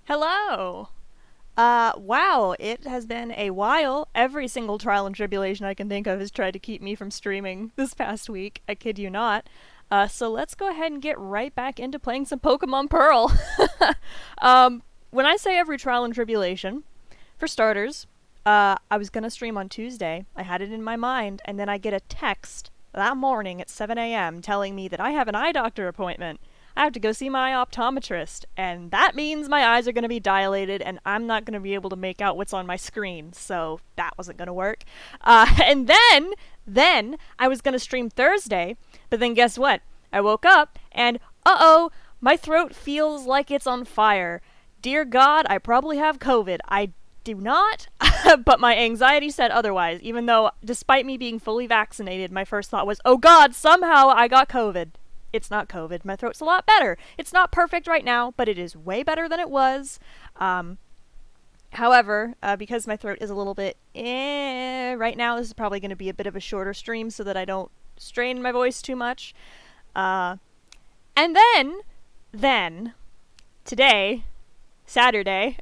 Hello! Wow, it has been a while. Every single trial and tribulation I can think of has tried to keep me from streaming this past week. I kid you not. So let's go ahead and get right back into playing some Pokemon Pearl. When I say every trial and tribulation, for starters, I was gonna stream on Tuesday. I had it in my mind, and then I get a text that morning at 7 a.m. telling me that I have an eye doctor appointment. I have to go see my optometrist, and that means my eyes are going to be dilated, and I'm not going to be able to make out what's on my screen, so that wasn't going to work. And then I was going to stream Thursday, but then guess what? I woke up, and uh-oh, my throat feels like it's on fire. Dear God, I probably have COVID. I do not, but my anxiety said otherwise, even though, despite me being fully vaccinated, my first thought was, oh God, somehow I got COVID. It's not COVID. My throat's a lot better. It's not perfect right now, but it is way better than it was. However, because my throat is a little bit right now, this is probably going to be a bit of a shorter stream so that I don't strain my voice too much. And then, today, Saturday,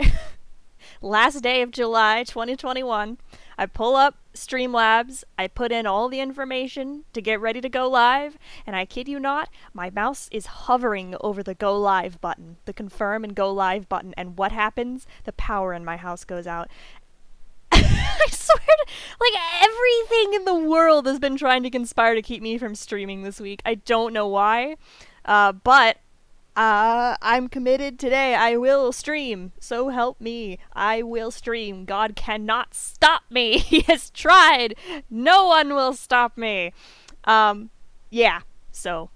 last day of July 2021, I pull up Streamlabs, I put in all the information to get ready to go live, and I kid you not, my mouse is hovering over the go live button, the confirm and go live button, and what happens? The power in my house goes out. I swear to, like, everything in the world has been trying to conspire to keep me from streaming this week. I don't know why, but I'm committed today. I will stream. So help me. I will stream. God cannot stop me. He has tried. No one will stop me. Yeah. So,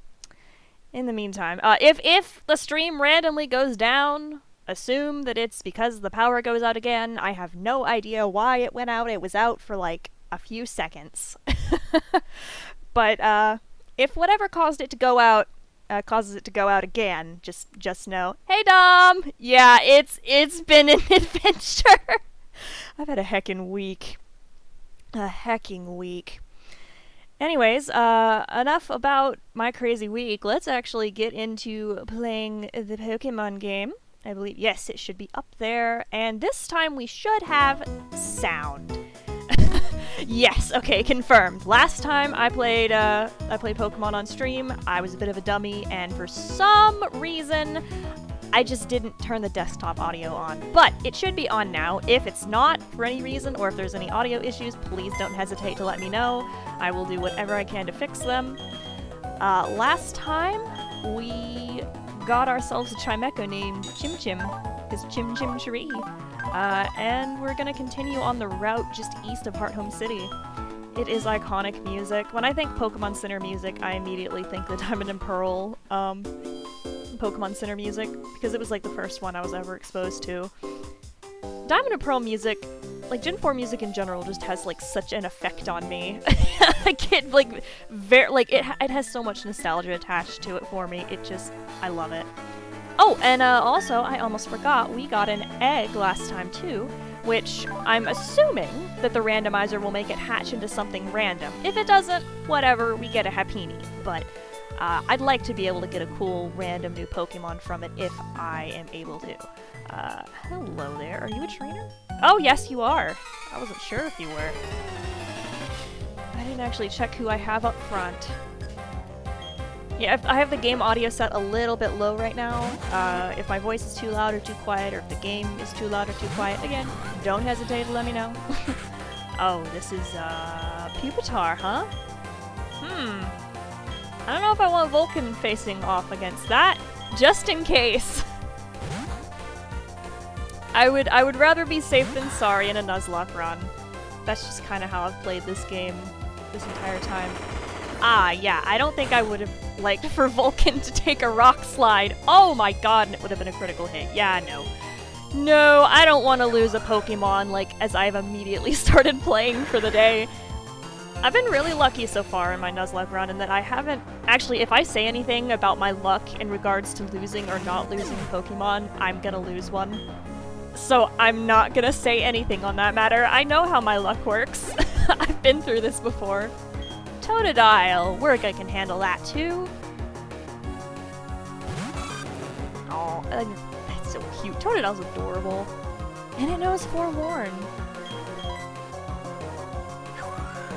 in the meantime, if the stream randomly goes down, assume that it's because the power goes out again. I have no idea why it went out. It was out for like a few seconds. But, if whatever caused it to go out causes it to go out again, just know. Hey Dom! Yeah, it's been an adventure. I've had a heckin' week. A hecking week. Anyways, enough about my crazy week. Let's actually get into playing the Pokemon game. I believe, yes, it should be up there. And this time we should have sound. Yes, okay, confirmed. Last time I played Pokemon on stream, I was a bit of a dummy, and for some reason, I just didn't turn the desktop audio on. But it should be on now. If it's not, for any reason, or if there's any audio issues, please don't hesitate to let me know. I will do whatever I can to fix them. Last time, we got ourselves a Chimecho named Chim Chim, because Chim Chim Cheree. And we're gonna continue on the route just east of Hearthome City. It is iconic music. When I think Pokemon Center music, I immediately think the Diamond and Pearl, Pokemon Center music, because it was like the first one I was ever exposed to. Diamond and Pearl music, like Gen 4 music in general, just has like such an effect on me. Like it, like, it has so much nostalgia attached to it for me. I love it. Oh, and also, I almost forgot, we got an egg last time too, which I'm assuming that the randomizer will make it hatch into something random. If it doesn't, whatever, we get a Happiny. But I'd like to be able to get a cool random new Pokemon from it if I am able to. Hello there, are you a trainer? Oh, yes, you are. I wasn't sure if you were. I didn't actually check who I have up front. Yeah, I have the game audio set a little bit low right now. If my voice is too loud or too quiet, or if the game is too loud or too quiet, again, don't hesitate to let me know. Oh, this is, Pupitar, huh? I don't know if I want Vulcan facing off against that, just in case. I would rather be safe than sorry in a Nuzlocke run. That's just kind of how I've played this game this entire time. Ah, yeah, I don't think I would have liked for Vulcan to take a rock slide. Oh my god, and it would have been a critical hit. Yeah, no. No, I don't want to lose a Pokemon, like, as I've immediately started playing for the day. I've been really lucky so far in my Nuzlocke run, in that I haven't... Actually, if I say anything about my luck in regards to losing or not losing Pokemon, I'm gonna lose one. So I'm not gonna say anything on that matter. I know how my luck works. I've been through this before. Totodile, Werga can handle that too. Oh, that's so cute. Totodil's adorable. And it knows Forewarn.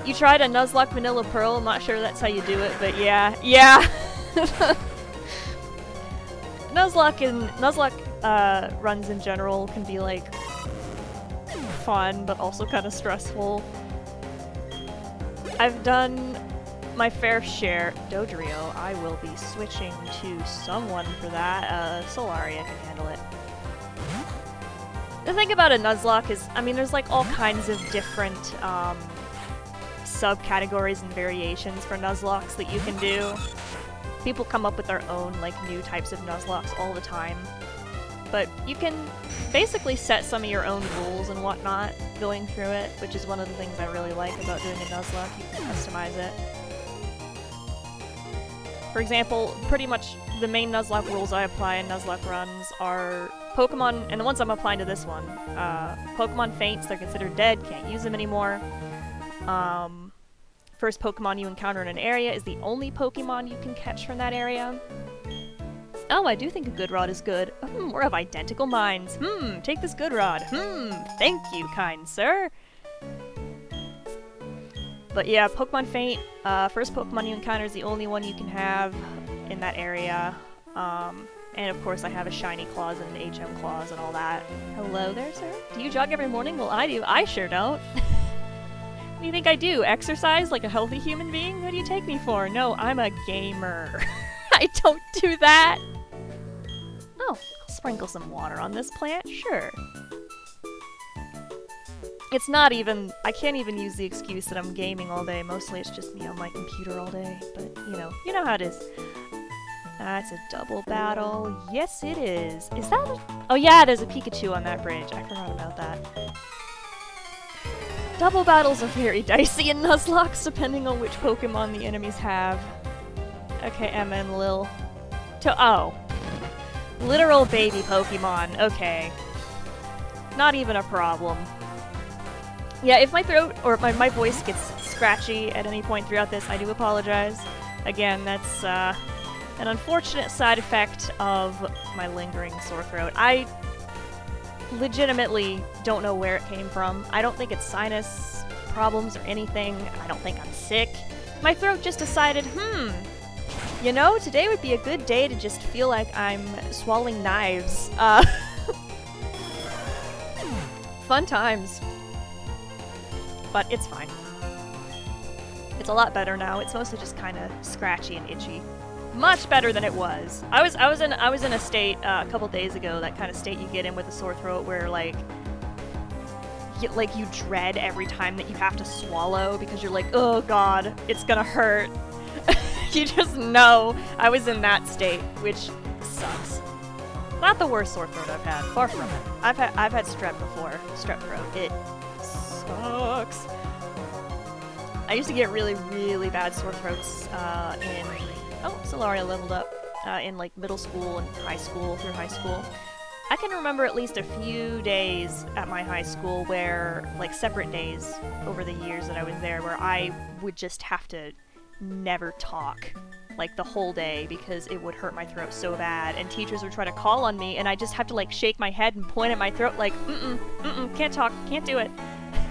You tried a Nuzlocke Vanilla Pearl? I'm not sure that's how you do it, but yeah. Yeah! Nuzlocke runs in general can be, like, fun, but also kind of stressful. I've done my fair share. Dodrio, I will be switching to someone for that. Solaria can handle it. The thing about a Nuzlocke is, I mean, there's like all kinds of different subcategories and variations for Nuzlocks that you can do. People come up with their own like new types of Nuzlocks all the time. But you can basically set some of your own rules and whatnot going through it, which is one of the things I really like about doing a Nuzlocke. You can customize it. For example, pretty much the main Nuzlocke rules I apply in Nuzlocke runs are Pokemon, and the ones I'm applying to this one, Pokemon faints, they're considered dead, can't use them anymore. First Pokemon you encounter in an area is the only Pokemon you can catch from that area. Oh, I do think a good rod is good. We're of identical minds. Take this good rod. Thank you, kind sir. But yeah, Pokemon faint, first Pokemon you encounter is the only one you can have in that area. And of course I have a shiny claws and an HM claws and all that. Hello there, sir? Do you jog every morning? Well, I do. I sure don't. What do you think I do? Exercise like a healthy human being? What do you take me for? No, I'm a gamer. I don't do that. Oh, I'll sprinkle some water on this plant? Sure. It's not even, I can't even use the excuse that I'm gaming all day. Mostly it's just me on my computer all day. But, you know how it is. That's a double battle. Yes, it is. Is that a... Oh yeah, there's a Pikachu on that bridge. I forgot about that. Double battles are very dicey in Nuzlocke, depending on which Pokemon the enemies have. Okay, Emma and Lil. Oh. Literal baby Pokemon. Okay. Not even a problem. Yeah, if my throat or my voice gets scratchy at any point throughout this, I do apologize. Again, that's an unfortunate side effect of my lingering sore throat. I legitimately don't know where it came from. I don't think it's sinus problems or anything. I don't think I'm sick. My throat just decided, you know, today would be a good day to just feel like I'm swallowing knives. Fun times. But it's fine. It's a lot better now. It's mostly just kind of scratchy and itchy. Much better than it was. I was in a state a couple days ago, that kind of state you get in with a sore throat, where like you dread every time that you have to swallow because you're like, oh god, it's gonna hurt. You just know. I was in that state, which sucks. Not the worst sore throat I've had. Far from it. I've had strep before. Strep throat. It sucks. I used to get really, really bad sore throats in... Oh, Solaria leveled up in like middle school and high school, through high school. I can remember at least a few days at my high school where, like separate days over the years that I was there, where I would just have to never talk, like the whole day, because it would hurt my throat so bad, and teachers would try to call on me, and I just have to like shake my head and point at my throat like, can't talk, can't do it.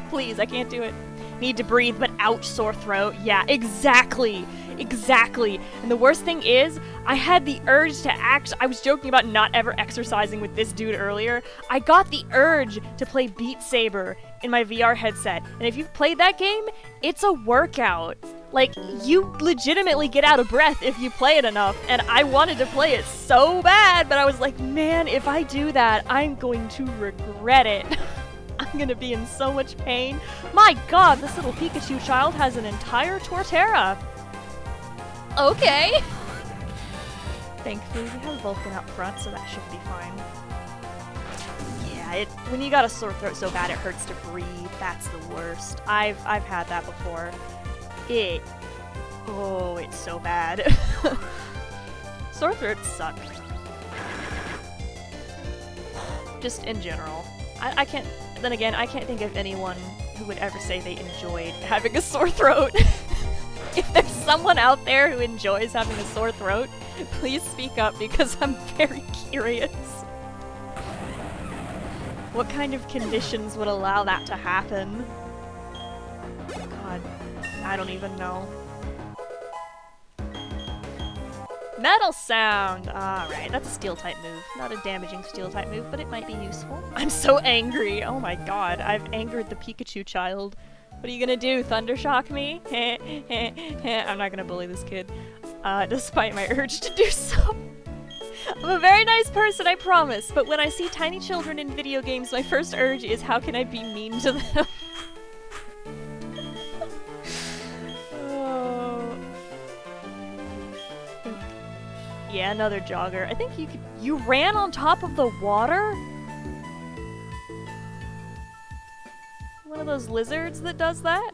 Please, I can't do it. Need to breathe, but ouch, sore throat. Yeah, exactly. Exactly. And the worst thing is, I had the urge to I was joking about not ever exercising with this dude earlier. I got the urge to play Beat Saber in my VR headset. And if you've played that game, it's a workout. Like, you legitimately get out of breath if you play it enough. And I wanted to play it so bad, but I was like, man, if I do that, I'm going to regret it. I'm gonna be in so much pain. My god, this little Pikachu child has an entire Torterra. Okay. Thankfully, we have Vulcan up front, so that should be fine. Yeah, when you got a sore throat so bad it hurts to breathe, that's the worst. I've had that before. Oh, it's so bad. Sore throats suck. Just in general. I can't, then again, I can't think of anyone who would ever say they enjoyed having a sore throat. If there's someone out there who enjoys having a sore throat, please speak up because I'm very curious. What kind of conditions would allow that to happen? God, I don't even know. Metal sound! Alright, that's a steel-type move. Not a damaging steel-type move, but it might be useful. I'm so angry! Oh my god, I've angered the Pikachu child. What are you gonna do, Thundershock me? I'm not gonna bully this kid, despite my urge to do so. I'm a very nice person, I promise, but when I see tiny children in video games, my first urge is how can I be mean to them? Oh. Yeah, another jogger. I think you ran on top of the water? One of those lizards that does that?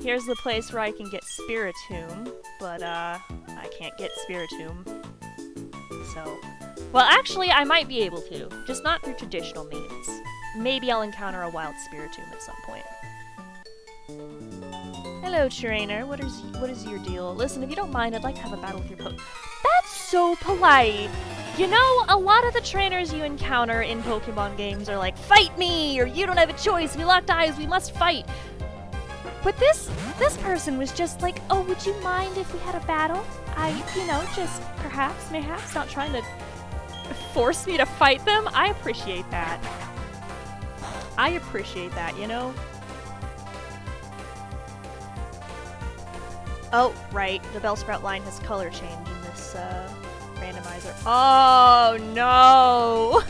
Here's the place where I can get Spiritomb, but I can't get Spiritomb. So, well, actually, I might be able to, just not through traditional means. Maybe I'll encounter a wild Spiritomb at some point. Hello, trainer. What is your deal? Listen, if you don't mind, I'd like to have a battle with your That's so polite! You know, a lot of the trainers you encounter in Pokemon games are like, fight me! Or you don't have a choice, we locked eyes, we must fight! But this person was just like, oh, would you mind if we had a battle? Just perhaps, mayhaps, not trying to force me to fight them. I appreciate that. I appreciate that, you know? Oh, right, the Bellsprout line has color change in this, randomizer. Oh, no!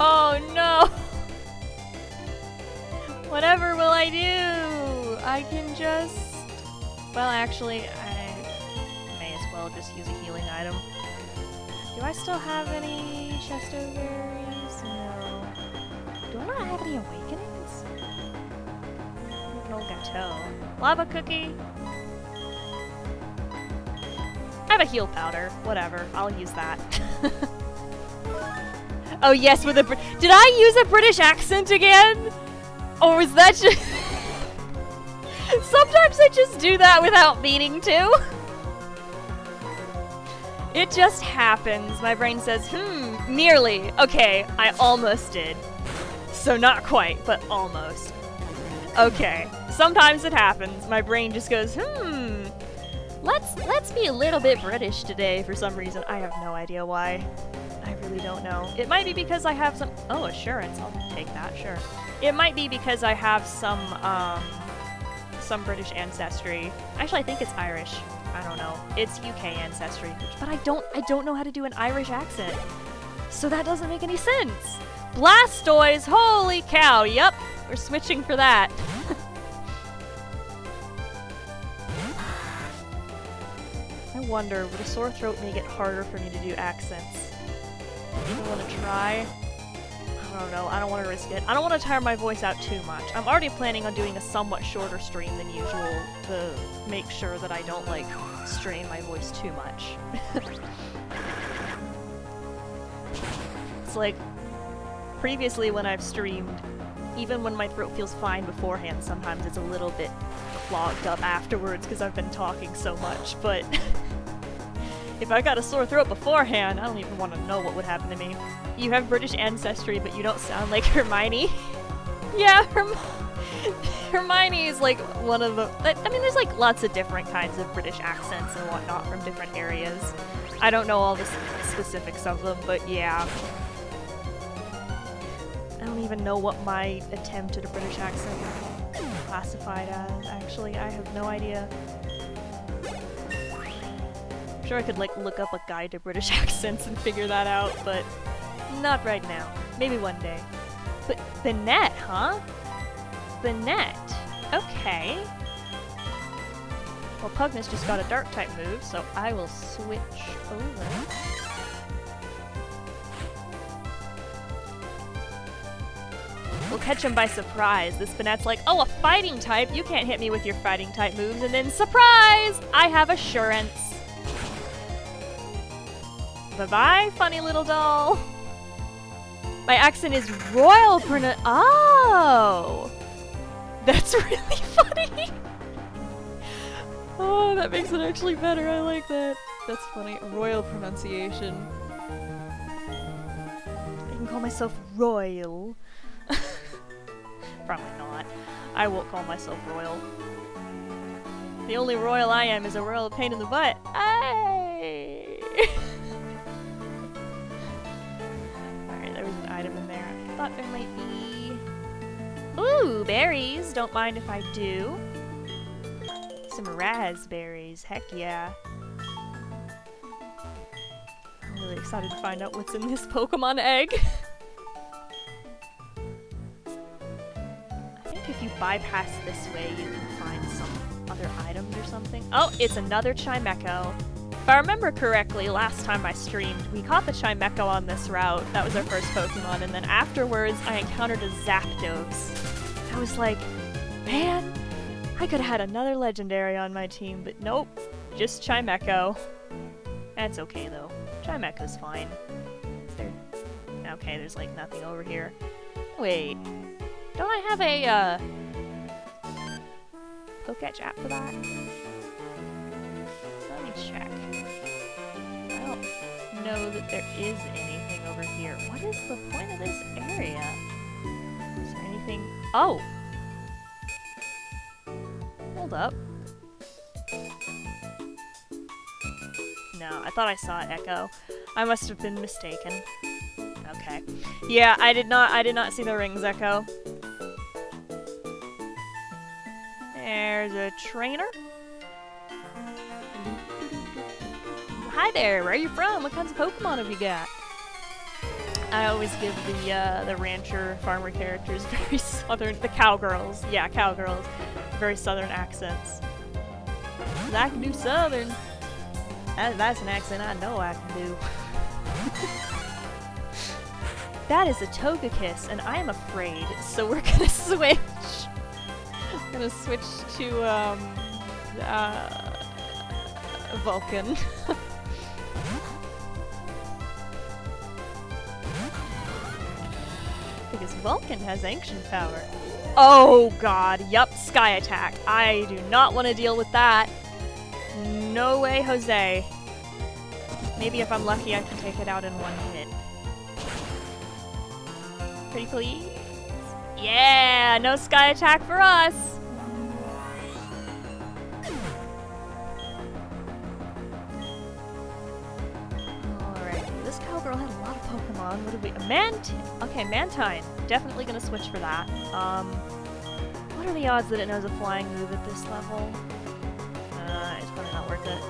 Oh, no! Whatever will I do? I can just... Well, actually, I may as well just use a healing item. Do I still have any Chesto Berries? No. Do I not have any Awakenings? An old Gateau. Lava Cookie? I have a heal powder. Whatever. I'll use that. Oh yes, with a did I use a British accent again? Or was that just... Sometimes I just do that without meaning to. It just happens. My brain says, nearly. Okay, I almost did. So not quite, but almost. Okay, sometimes it happens. My brain just goes, let's be a little bit British today for some reason. I have no idea why. I really don't know. It might be because I have some... Oh, assurance. I'll take that, sure. It might be because I have some British ancestry. Actually, I think it's Irish. I don't know. It's UK ancestry. But I don't know how to do an Irish accent. So that doesn't make any sense. Blastoise! Holy cow! Yep, we're switching for that. I wonder, would a sore throat make it harder for me to do accents? I even want to try. I don't know, I don't want to risk it. I don't want to tire my voice out too much. I'm already planning on doing a somewhat shorter stream than usual to make sure that I don't, like, strain my voice too much. It's like, previously when I've streamed, even when my throat feels fine beforehand, sometimes it's a little bit clogged up afterwards because I've been talking so much, but if I got a sore throat beforehand, I don't even want to know what would happen to me. You have British ancestry, but you don't sound like Hermione. Yeah, Hermione is like one of the... I mean, there's like lots of different kinds of British accents and whatnot from different areas. I don't know all the specifics of them, but yeah. I don't even know what my attempt at a British accent is classified as, actually. I have no idea. I'm sure I could, like, look up a guide to British accents and figure that out, but not right now. Maybe one day. But Banette, huh? Banette. Okay. Well, Pugnus just got a Dark-type move, so I will switch over. We'll catch him by surprise. This Banette's like, oh, a fighting type? You can't hit me with your fighting type moves. And then, surprise! I have assurance. Bye-bye, funny little doll. My accent is royal Oh! That's really funny. Oh, that makes it actually better. I like that. That's funny. Royal pronunciation. call myself royal. Probably not. I won't call myself royal. The only royal I am is a royal pain in the butt. Hey! Alright, there was an item in there. I thought there might be... Ooh, berries! Don't mind if I do. Some raspberries. Heck yeah. I'm really excited to find out what's in this Pokemon egg. I think if you bypass this way, you can find some other items or something. Oh, it's another Chimecho. If I remember correctly, last time I streamed, we caught the Chimecho on this route. That was our first Pokemon, and then afterwards I encountered a Zapdos. I was like, man, I could've had another legendary on my team, but nope, just Chimecho. That's okay though. Chimecho's fine. Is there... Okay, there's like nothing over here. Wait, don't I have a Poketch app for that? Let me check. I don't know that there is anything over here. What is the point of this area? Is there anything? Oh! Hold up. No, I thought I saw Echo. I must have been mistaken. Okay. Yeah, I did not see the rings, Echo. There's a trainer. Hi there, where are you from? What kinds of Pokemon have you got? I always give the rancher farmer characters very southern, the cowgirls, yeah, cowgirls, very southern accents. I can do southern. That's an accent I know I can do. That is a Togekiss, and I am afraid, so we're gonna switch. I'm gonna switch to, Vulcan. Because Vulcan has ancient power. Oh god, yup, Sky Attack. I do not want to deal with that. No way, Jose. Maybe if I'm lucky I can take it out in one hit. Pretty please? Yeah, no Sky Attack for us! Alright, this cowgirl had a lot of Pokemon. What did we... Okay, Mantine. Definitely gonna switch for that. What are the odds that it knows a flying move at this level? It's probably not worth it.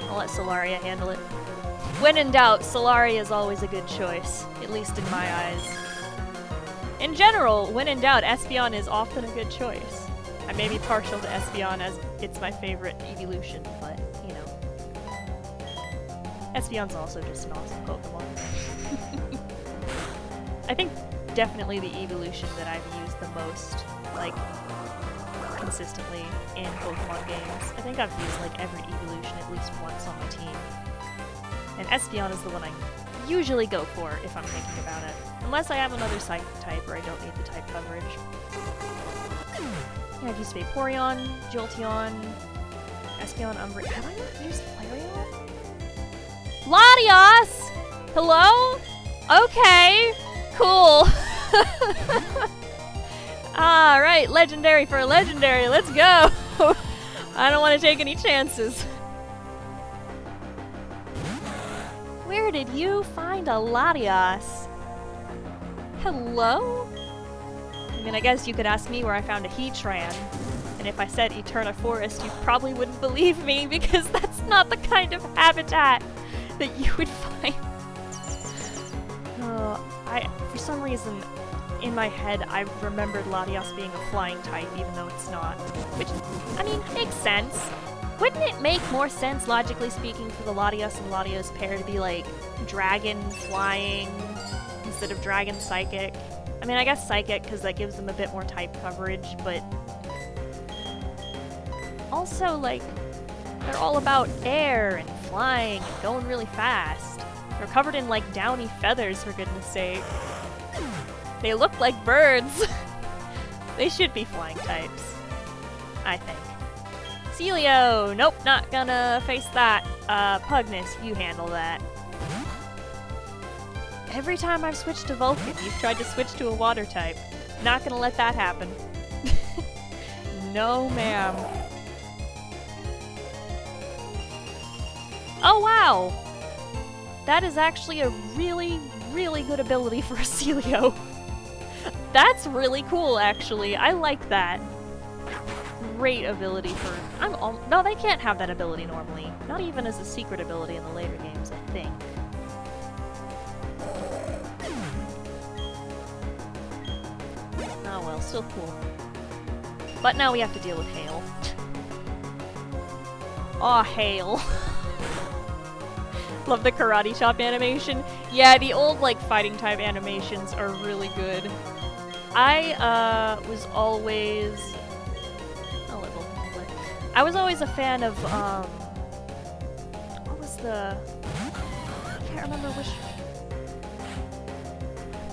I'll let Solaria handle it. When in doubt, Solaria is always a good choice, at least in my eyes. In general, when in doubt, Espeon is often a good choice. I may be partial to Espeon as it's my favorite evolution, but, you know. Espeon's also just an awesome Pokemon. I think definitely the evolution that I've used the most, like, consistently in Pokemon games. I think I've used, like, every evolution at least once on my team. And Espeon is the one I usually go for if I'm thinking about it. Unless I have another Psychic type or I don't need the type coverage. Yeah, I've used Vaporeon, Jolteon, Espeon, Umbreon. Have I not used Flareon? Latios! Hello? Okay. Cool. Alright, legendary for a legendary. Let's go. I don't want to take any chances. Where did you find a Latios? Hello? I mean, I guess you could ask me where I found a Heatran. And if I said Eterna Forest, you probably wouldn't believe me because that's not the kind of habitat that you would find. For some reason, in my head, I remembered Latios being a flying type, even though it's not. Which, I mean, makes sense. Wouldn't it make more sense, logically speaking, for the Latios and Latios pair to be, like, dragon flying instead of dragon psychic? I mean, I guess psychic, because that gives them a bit more type coverage, but... Also, like, they're all about air and flying and going really fast. They're covered in, like, downy feathers, for goodness sake. They look like birds. They should be flying types, I think. Celio! Nope, not gonna face that. Pugnus, you handle that. Every time I've switched to Vulcan, you've tried to switch to a water type. Not gonna let that happen. No, ma'am. Oh, wow! That is actually a really, really good ability for Celio. That's really cool, actually. I like that. Great ability for... no, they can't have that ability normally. Not even as a secret ability in the later games, I think. Oh well, still cool. But now we have to deal with Hail. Aw, Hail. Love the karate chop animation. Yeah, the old, like, fighting type animations are really good. I, was always... I'll let Vulcan handle it. I was always a fan of, what was the... I can't remember which...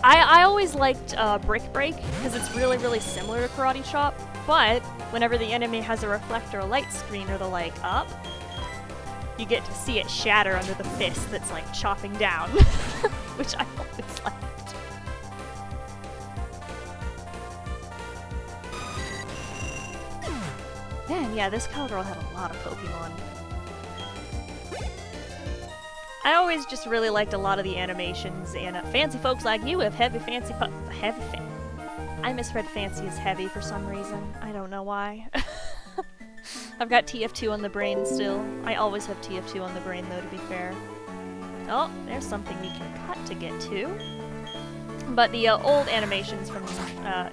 I always liked, Brick Break, because it's really, really similar to Karate Chop, but whenever the enemy has a reflect or a light screen or the like up, you get to see it shatter under the fist that's like chopping down, which I always liked. Man, yeah, this cowgirl had a lot of Pokemon. I always just really liked a lot of the animations, and fancy folks like you have heavy fancy I misread fancy as heavy for some reason. I don't know why. I've got TF2 on the brain still. I always have TF2 on the brain though, to be fair. Oh, there's something we can cut to get to. But the old animations from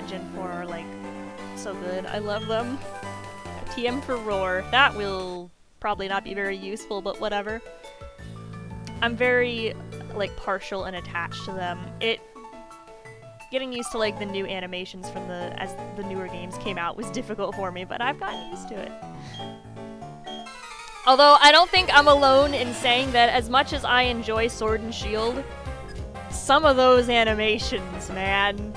Gen 4 are like so good. I love them. TM for Roar. That will probably not be very useful, but whatever. I'm very, like, partial and attached to them. Getting used to, like, the new animations from as the newer games came out was difficult for me, but I've gotten used to it. Although, I don't think I'm alone in saying that as much as I enjoy Sword and Shield, some of those animations, man,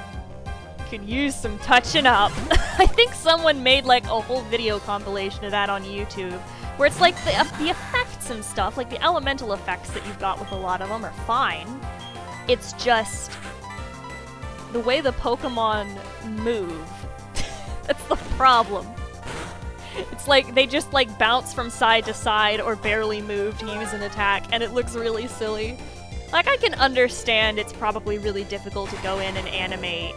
could use some touching up. I think someone made, like, a whole video compilation of that on YouTube, where it's like the effects and stuff, like the elemental effects that you've got with a lot of them are fine. It's just the way the Pokemon move. That's the problem. It's like they just like bounce from side to side or barely move to use an attack, and it looks really silly. Like, I can understand it's probably really difficult to go in and animate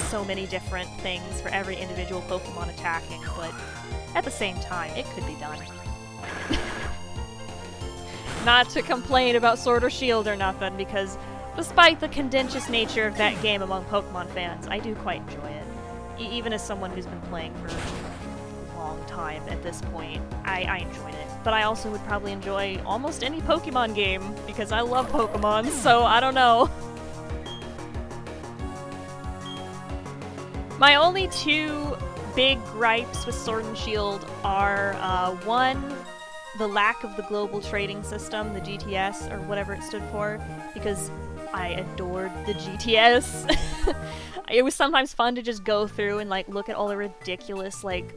so many different things for every individual Pokemon attacking, but at the same time, it could be done. Not to complain about Sword or Shield or nothing, because despite the contentious nature of that game among Pokemon fans, I do quite enjoy it. Even as someone who's been playing for a long time at this point, I enjoyed it. But I also would probably enjoy almost any Pokemon game, because I love Pokemon, so I don't know. My only two big gripes with Sword and Shield are, one, the lack of the global trading system, the GTS, or whatever it stood for, because I adored the GTS. It was sometimes fun to just go through and, like, look at all the ridiculous, like,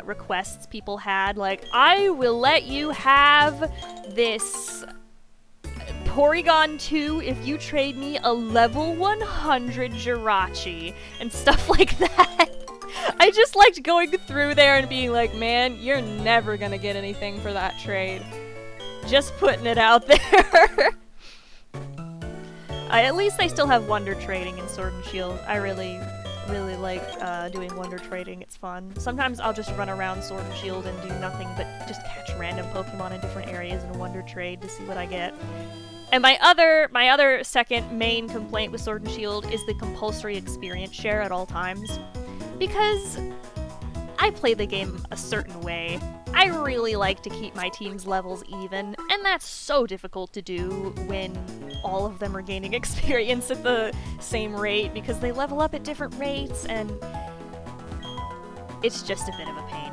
requests people had. Like, I will let you have this Porygon 2 if you trade me a level 100 Jirachi, and stuff like that. I just liked going through there and being like, man, you're never gonna get anything for that trade. Just putting it out there. At least they still have Wonder Trading in Sword and Shield. I really like doing Wonder Trading. It's fun. Sometimes I'll just run around Sword and Shield and do nothing but just catch random Pokemon in different areas and Wonder Trade to see what I get. And my other second main complaint with Sword and Shield is the compulsory experience share at all times. Because I play the game a certain way. I really like to keep my team's levels even, and that's so difficult to do when all of them are gaining experience at the same rate, because they level up at different rates, and it's just a bit of a pain.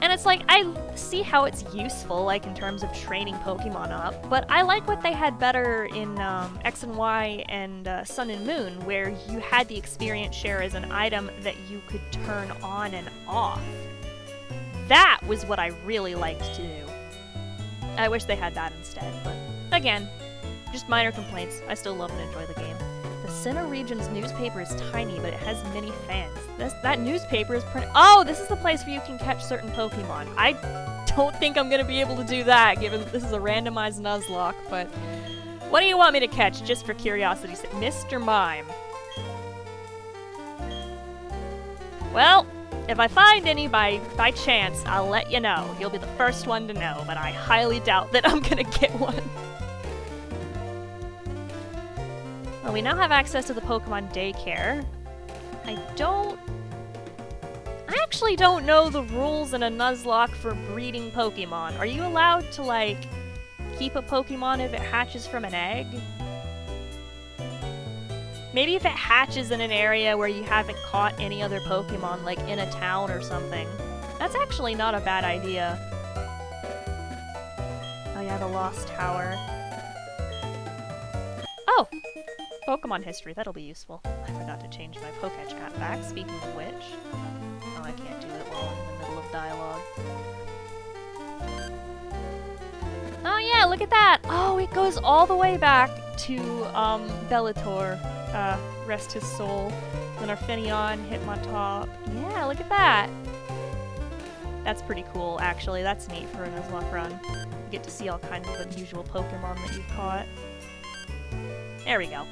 And it's like, I see how it's useful, like, in terms of training Pokemon up, but I like what they had better in X and Y and Sun and Moon, where you had the experience share as an item that you could turn on and off. That was what I really liked to do. I wish they had that instead, but again, Just minor complaints. I still love and enjoy the game. The Sinnoh region's newspaper is tiny, but it has many fans. That newspaper is Oh, this is the place where you can catch certain Pokemon. I don't think I'm gonna be able to do that, given this is a randomized Nuzlocke, but... What do you want me to catch, just for curiosity's sake? Mr. Mime. Well, if I find any by chance, I'll let you know. You'll be the first one to know, but I highly doubt that I'm gonna get one. Well, we now have access to the Pokemon Daycare. I actually don't know the rules in a Nuzlocke for breeding Pokemon. Are you allowed to, like, keep a Pokemon if it hatches from an egg? Maybe if it hatches in an area where you haven't caught any other Pokemon, like in a town or something. That's actually not a bad idea. Oh yeah, the Lost Tower. Oh! Pokemon history, that'll be useful. I forgot to change my Poketch app back, speaking of which. Oh, I can't do it while I'm in the middle of dialogue. Oh yeah, look at that! Oh, it goes all the way back to, Bellator. Rest his soul. Then Arphinion, Hitmontop. Yeah, look at that! That's pretty cool, actually. That's neat for a Nuzlocke run. You get to see all kinds of unusual Pokemon that you've caught. There we go.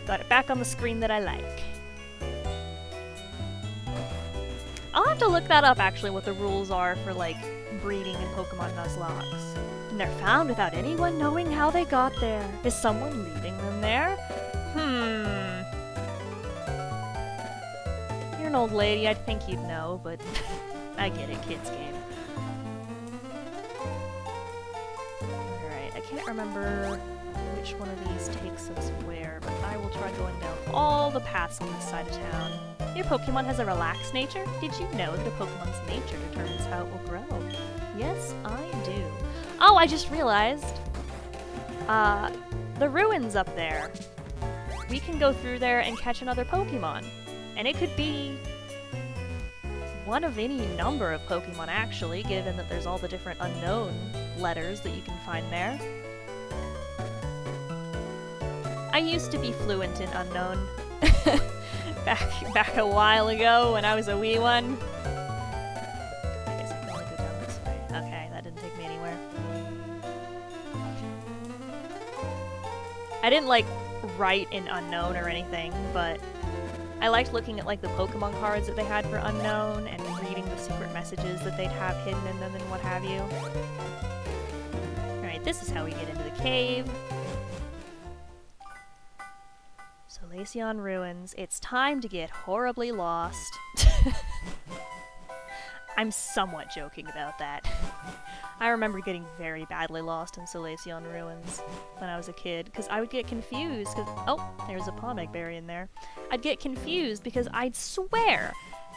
Got it back on the screen that I like. I'll have to look that up, actually, what the rules are for, like, breeding in Pokemon Nuzlockes. And they're found without anyone knowing how they got there. Is someone leaving them there? You're an old lady, I'd think you'd know, but I get it, kids game. Alright, I can't remember which one of these takes us where, but I will try going down all the paths on this side of town. Your Pokemon has a relaxed nature? Did you know that a Pokemon's nature determines how it will grow? Yes, I do. Oh, I just realized! The ruins up there. We can go through there and catch another Pokemon. And it could be one of any number of Pokemon, actually, given that there's all the different unknown letters that you can find there. I used to be fluent in Unknown. back a while ago when I was a wee one. I guess I can only go down this way. Okay, that didn't take me anywhere. I didn't, like, write in Unknown or anything, but I liked looking at, like, the Pokemon cards that they had for Unknown and reading the secret messages that they'd have hidden in them and what have you. Alright, this is how we get into the cave. Solaceon Ruins. It's time to get horribly lost. I'm somewhat joking about that. I remember getting very badly lost in Solaceon Ruins when I was a kid, because I would get confused, oh, there's a Pomegg berry in there. I'd get confused because I'd swear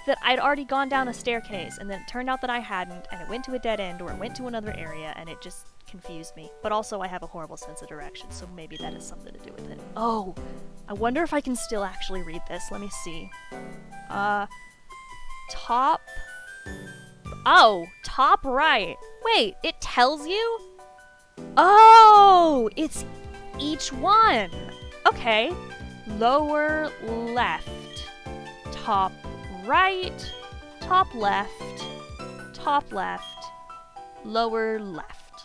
that I'd already gone down a staircase, and then it turned out that I hadn't, and it went to a dead end, or it went to another area, and it just confused me. But also I have a horrible sense of direction, so maybe that has something to do with it. Oh! I wonder if I can still actually read this. Let me see. Top... Oh! Top right! Wait, it tells you? Oh! It's each one! Okay. Lower left. Top right. Top left. Top left. Lower left.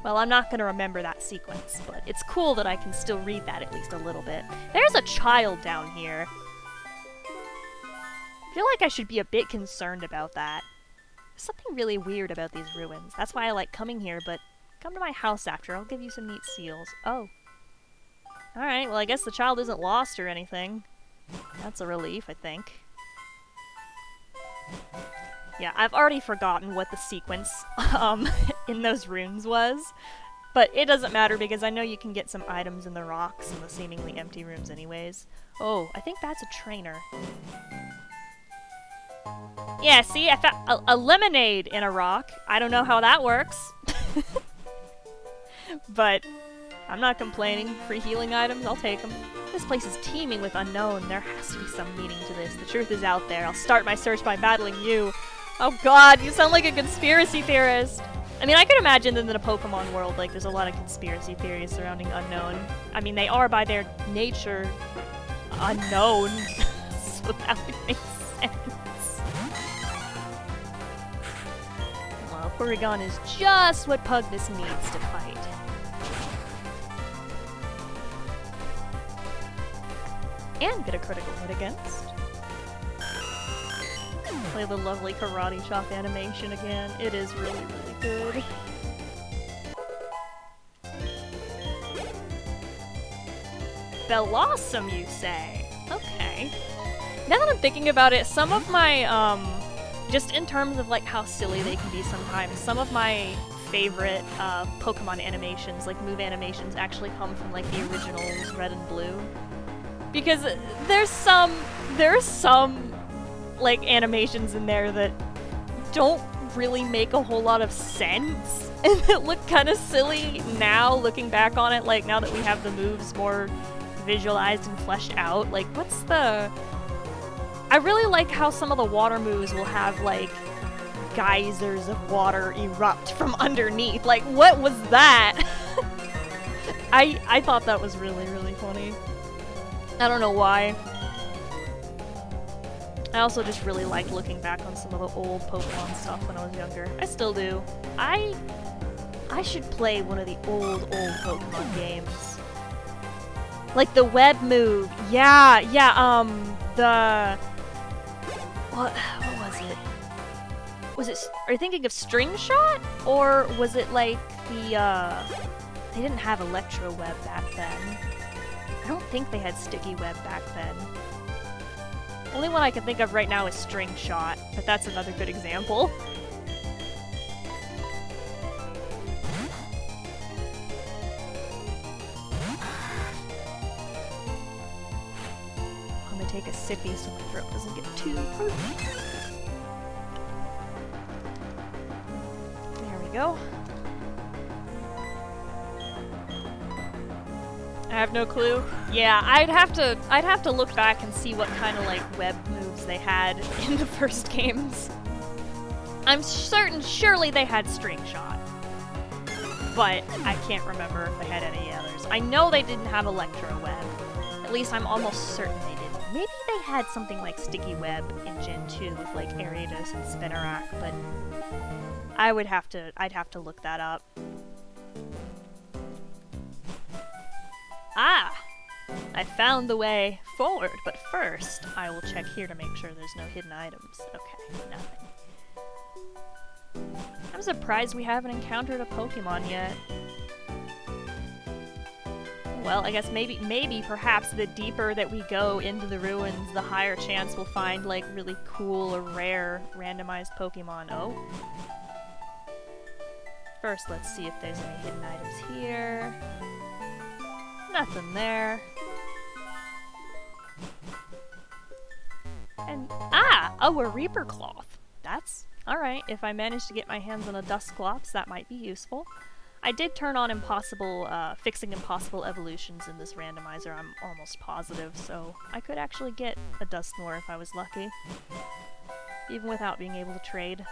Well, I'm not gonna remember that sequence, but it's cool that I can still read that at least a little bit. There's a child down here. I feel like I should be a bit concerned about that. There's something really weird about these ruins. That's why I like coming here, but come to my house after. I'll give you some neat seals. Oh. Alright, well I guess the child isn't lost or anything. That's a relief, I think. Yeah, I've already forgotten what the sequence in those runes was, but it doesn't matter because I know you can get some items in the rocks in the seemingly empty rooms anyways. Oh, I think that's a trainer. Yeah, see, I found a lemonade in a rock. I don't know how that works. But I'm not complaining. Free healing items, I'll take them. This place is teeming with unknown. There has to be some meaning to this. The truth is out there. I'll start my search by battling you. Oh god, you sound like a conspiracy theorist. I mean, I could imagine that in the Pokemon world, like, there's a lot of conspiracy theories surrounding Unknown. I mean, they are by their nature unknown, so that would make sense. Well, Porygon is just what Pugnus needs to fight. And get a critical hit against. Play the lovely Karate Chop animation again. It is really, really good. Bellossom, you say? Okay. Now that I'm thinking about it, some of my, just in terms of like how silly they can be sometimes, some of my favorite Pokemon animations, like move animations, actually come from like the originals Red and Blue. Because there's some like animations in there that don't really make a whole lot of sense and that look kind of silly now looking back on it, like now that we have the moves more visualized and fleshed out. Like what's the... I really like how some of the water moves will have like geysers of water erupt from underneath. Like what was that? I thought that was really, really funny. I don't know why. I also just really liked looking back on some of the old Pokemon stuff when I was younger. I still do. I should play one of the old Pokemon games. Like the web move. Yeah, the... What was it? Was it... Are you thinking of String Shot? Or was it like the, They didn't have Electro Web back then. I don't think they had Sticky Web back then. Only one I can think of right now is String Shot, but that's another good example. I'm gonna take a sippy so my throat doesn't get too parched. There we go. I have no clue. Yeah, I'd have to look back and see what kind of like web moves they had in the first games. I'm surely they had String Shot, but I can't remember if they had any others. I know they didn't have Electro Web. At least I'm almost certain they didn't. Maybe they had something like Sticky Web in Gen 2 with like Ariados and Spinarak, but I'd have to look that up. Ah! I found the way forward, but first I will check here to make sure there's no hidden items. Okay, nothing. I'm surprised we haven't encountered a Pokemon yet. Well, I guess maybe perhaps the deeper that we go into the ruins, the higher chance we'll find like really cool or rare randomized Pokemon. Oh. First, let's see if there's any hidden items here. Nothing there. And a Reaper Cloth. That's alright. If I manage to get my hands on a Dusclops, that might be useful. I did turn on fixing impossible evolutions in this randomizer, I'm almost positive, so I could actually get a Dusknoir if I was lucky. Even without being able to trade.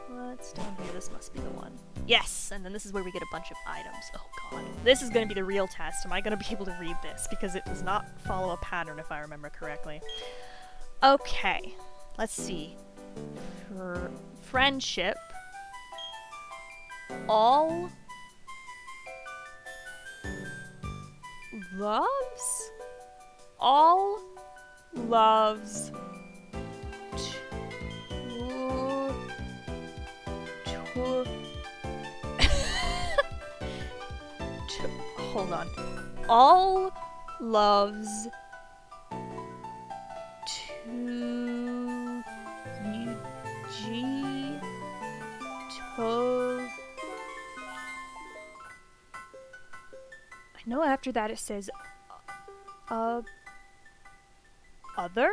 What's down here? This must be the one. Yes! And then this is where we get a bunch of items. Oh god. This is going to be the real test. Am I going to be able to read this? Because it does not follow a pattern if I remember correctly. Okay. Let's see. For friendship. All loves? All loves hold on. All loves to UG to... I know after that it says other?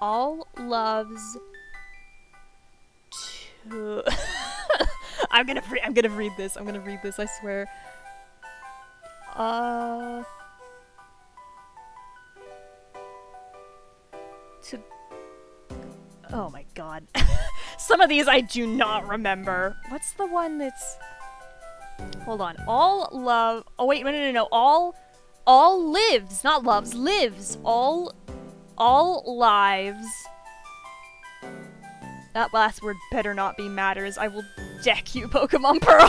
All loves to... I'm gonna read this. I'm gonna read this, I swear. to... Oh my god. Some of these I do not remember. What's the one that's... Hold on. All love... Oh wait, no. All lives, not loves, lives. All lives... That last word better not be matters. I will deck you, Pokemon Pearl.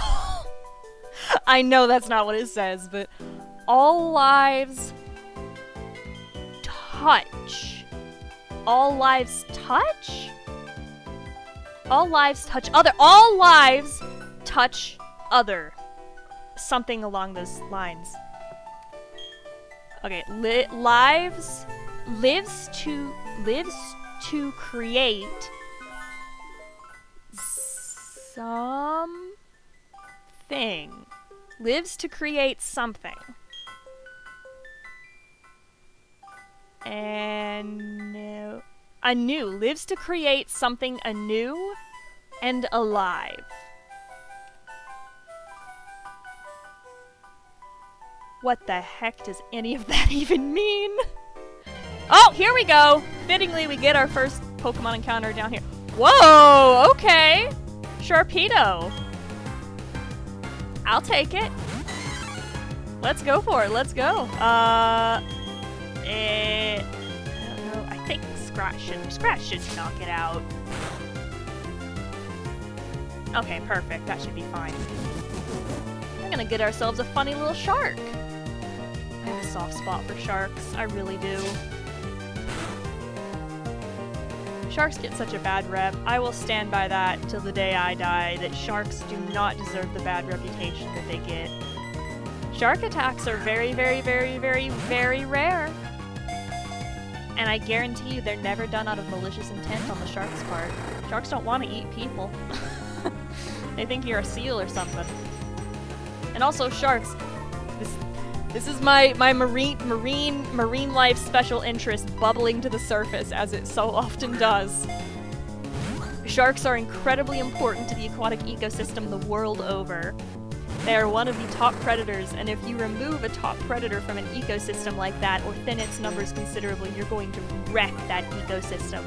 I know that's not what it says, but all lives touch. All lives touch? All lives touch other. All lives touch other. Something along those lines. Okay, lives to create something. Lives to create something. And anew. Lives to create something anew and alive. What the heck does any of that even mean? Oh, here we go! Fittingly, we get our first Pokemon encounter down here. Whoa! Okay! Sharpedo. I'll take it. Let's go for it. Let's go. I don't know. I think Scratch should knock it out. Okay, perfect. That should be fine. We're gonna get ourselves a funny little shark. I have a soft spot for sharks. I really do. Sharks get such a bad rep. I will stand by that till the day I die, that sharks do not deserve the bad reputation that they get. Shark attacks are very, very, very, very, very rare. And I guarantee you they're never done out of malicious intent on the shark's part. Sharks don't want to eat people. They think you're a seal or something. And also sharks, this is my marine life special interest bubbling to the surface, as it so often does. Sharks are incredibly important to the aquatic ecosystem the world over. They are one of the top predators, and if you remove a top predator from an ecosystem like that, or thin its numbers considerably, you're going to wreck that ecosystem.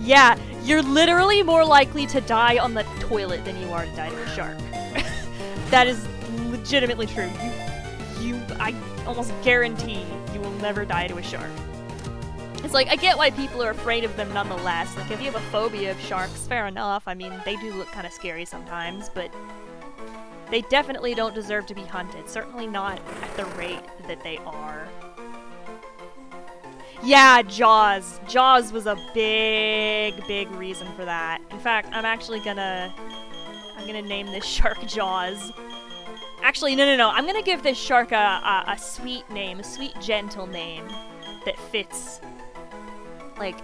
Yeah, you're literally more likely to die on the toilet than you are to die to a shark. That is legitimately true. I almost guarantee you will never die to a shark. It's like, I get why people are afraid of them nonetheless. Like, if you have a phobia of sharks, fair enough. I mean, they do look kind of scary sometimes, but they definitely don't deserve to be hunted. Certainly not at the rate that they are. Yeah, Jaws. Jaws was a big reason for that. In fact, I'm gonna name this shark Jaws. Actually, no. I'm gonna give this shark a sweet name, a sweet, gentle name that fits. Like,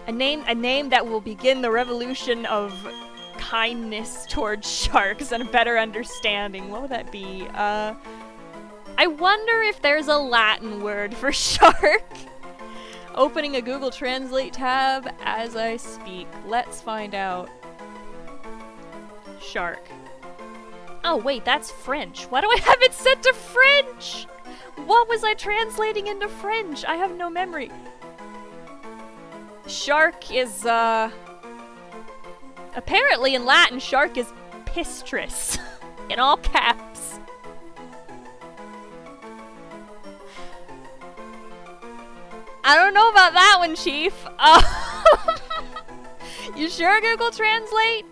a name that will begin the revolution of kindness towards sharks and a better understanding. What would that be? I wonder if there's a Latin word for shark. Opening a Google Translate tab as I speak. Let's find out. Shark. Oh wait, that's French. Why do I have it set to French? What was I translating into French? I have no memory. Shark is, apparently in Latin, shark is pistris. In all caps. I don't know about that one, Chief. You sure, Google Translate?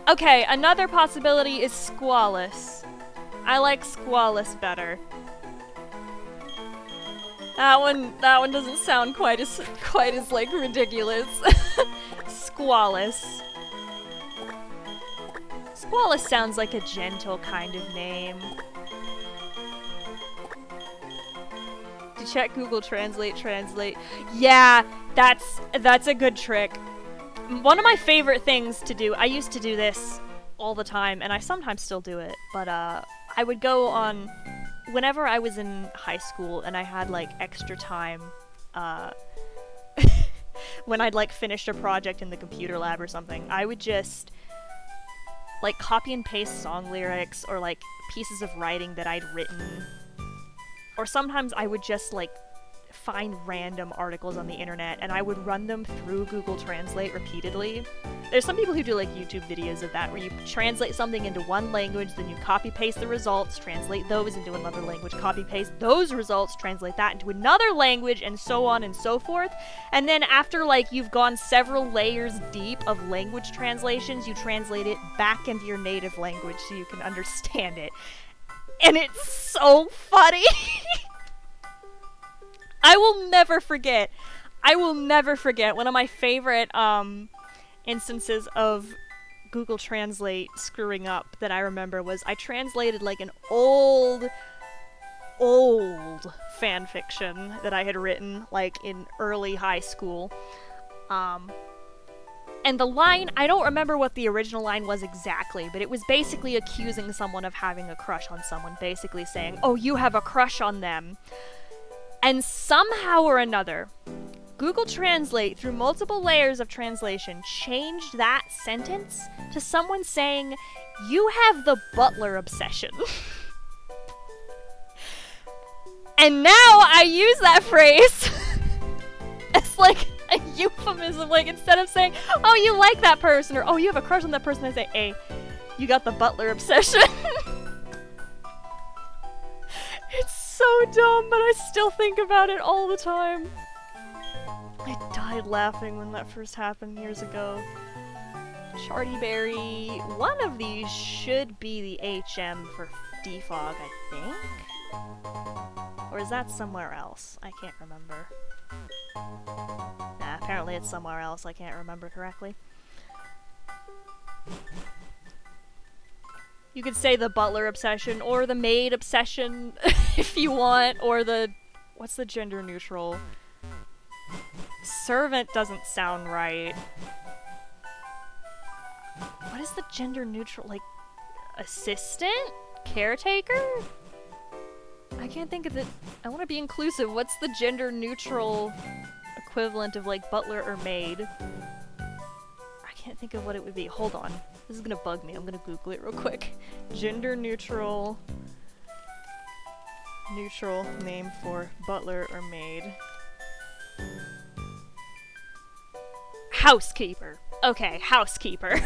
Okay, another possibility is Squalus. I like Squalus better. That one doesn't sound quite as like ridiculous. Squalus. Squalus sounds like a gentle kind of name. To check Google Translate. Yeah, that's a good trick. One of my favorite things to do, I used to do this all the time, and I sometimes still do it, but I would go on, whenever I was in high school and I had like extra time, when I'd like finished a project in the computer lab or something, I would just like copy and paste song lyrics or like pieces of writing that I'd written. Or sometimes I would just like find random articles on the internet and I would run them through Google Translate repeatedly. There's some people who do like YouTube videos of that where you translate something into one language, then you copy paste the results, translate those into another language, copy paste those results, translate that into another language, and so on and so forth. And then after like you've gone several layers deep of language translations, you translate it back into your native language so you can understand it. And it's so funny. I will never forget one of my favorite instances of Google Translate screwing up that I remember was I translated like an old fan fiction that I had written like in early high school. And the line, I don't remember what the original line was exactly, but it was basically accusing someone of having a crush on someone, basically saying, "Oh, you have a crush on them." And somehow or another, Google Translate, through multiple layers of translation, changed that sentence to someone saying, "You have the butler obsession." And now I use that phrase as like a euphemism. Like instead of saying, "Oh, you like that person," or "Oh, you have a crush on that person," I say, "Hey, you got the butler obsession." It's so dumb, but I still think about it all the time. I died laughing when that first happened years ago. Charty Berry. One of these should be the HM for Defog, I think? Or is that somewhere else? I can't remember. Nah, apparently it's somewhere else. I can't remember correctly. You could say the butler obsession, or the maid obsession, if you want, or the... What's the gender neutral? Servant doesn't sound right. What is the gender neutral, like, assistant? Caretaker? I can't think of the... I want to be inclusive. What's the gender neutral equivalent of, like, butler or maid? I can't think of what it would be. Hold on. This is gonna bug me. I'm gonna Google it real quick. Gender neutral name for butler or maid. Housekeeper. Okay, housekeeper.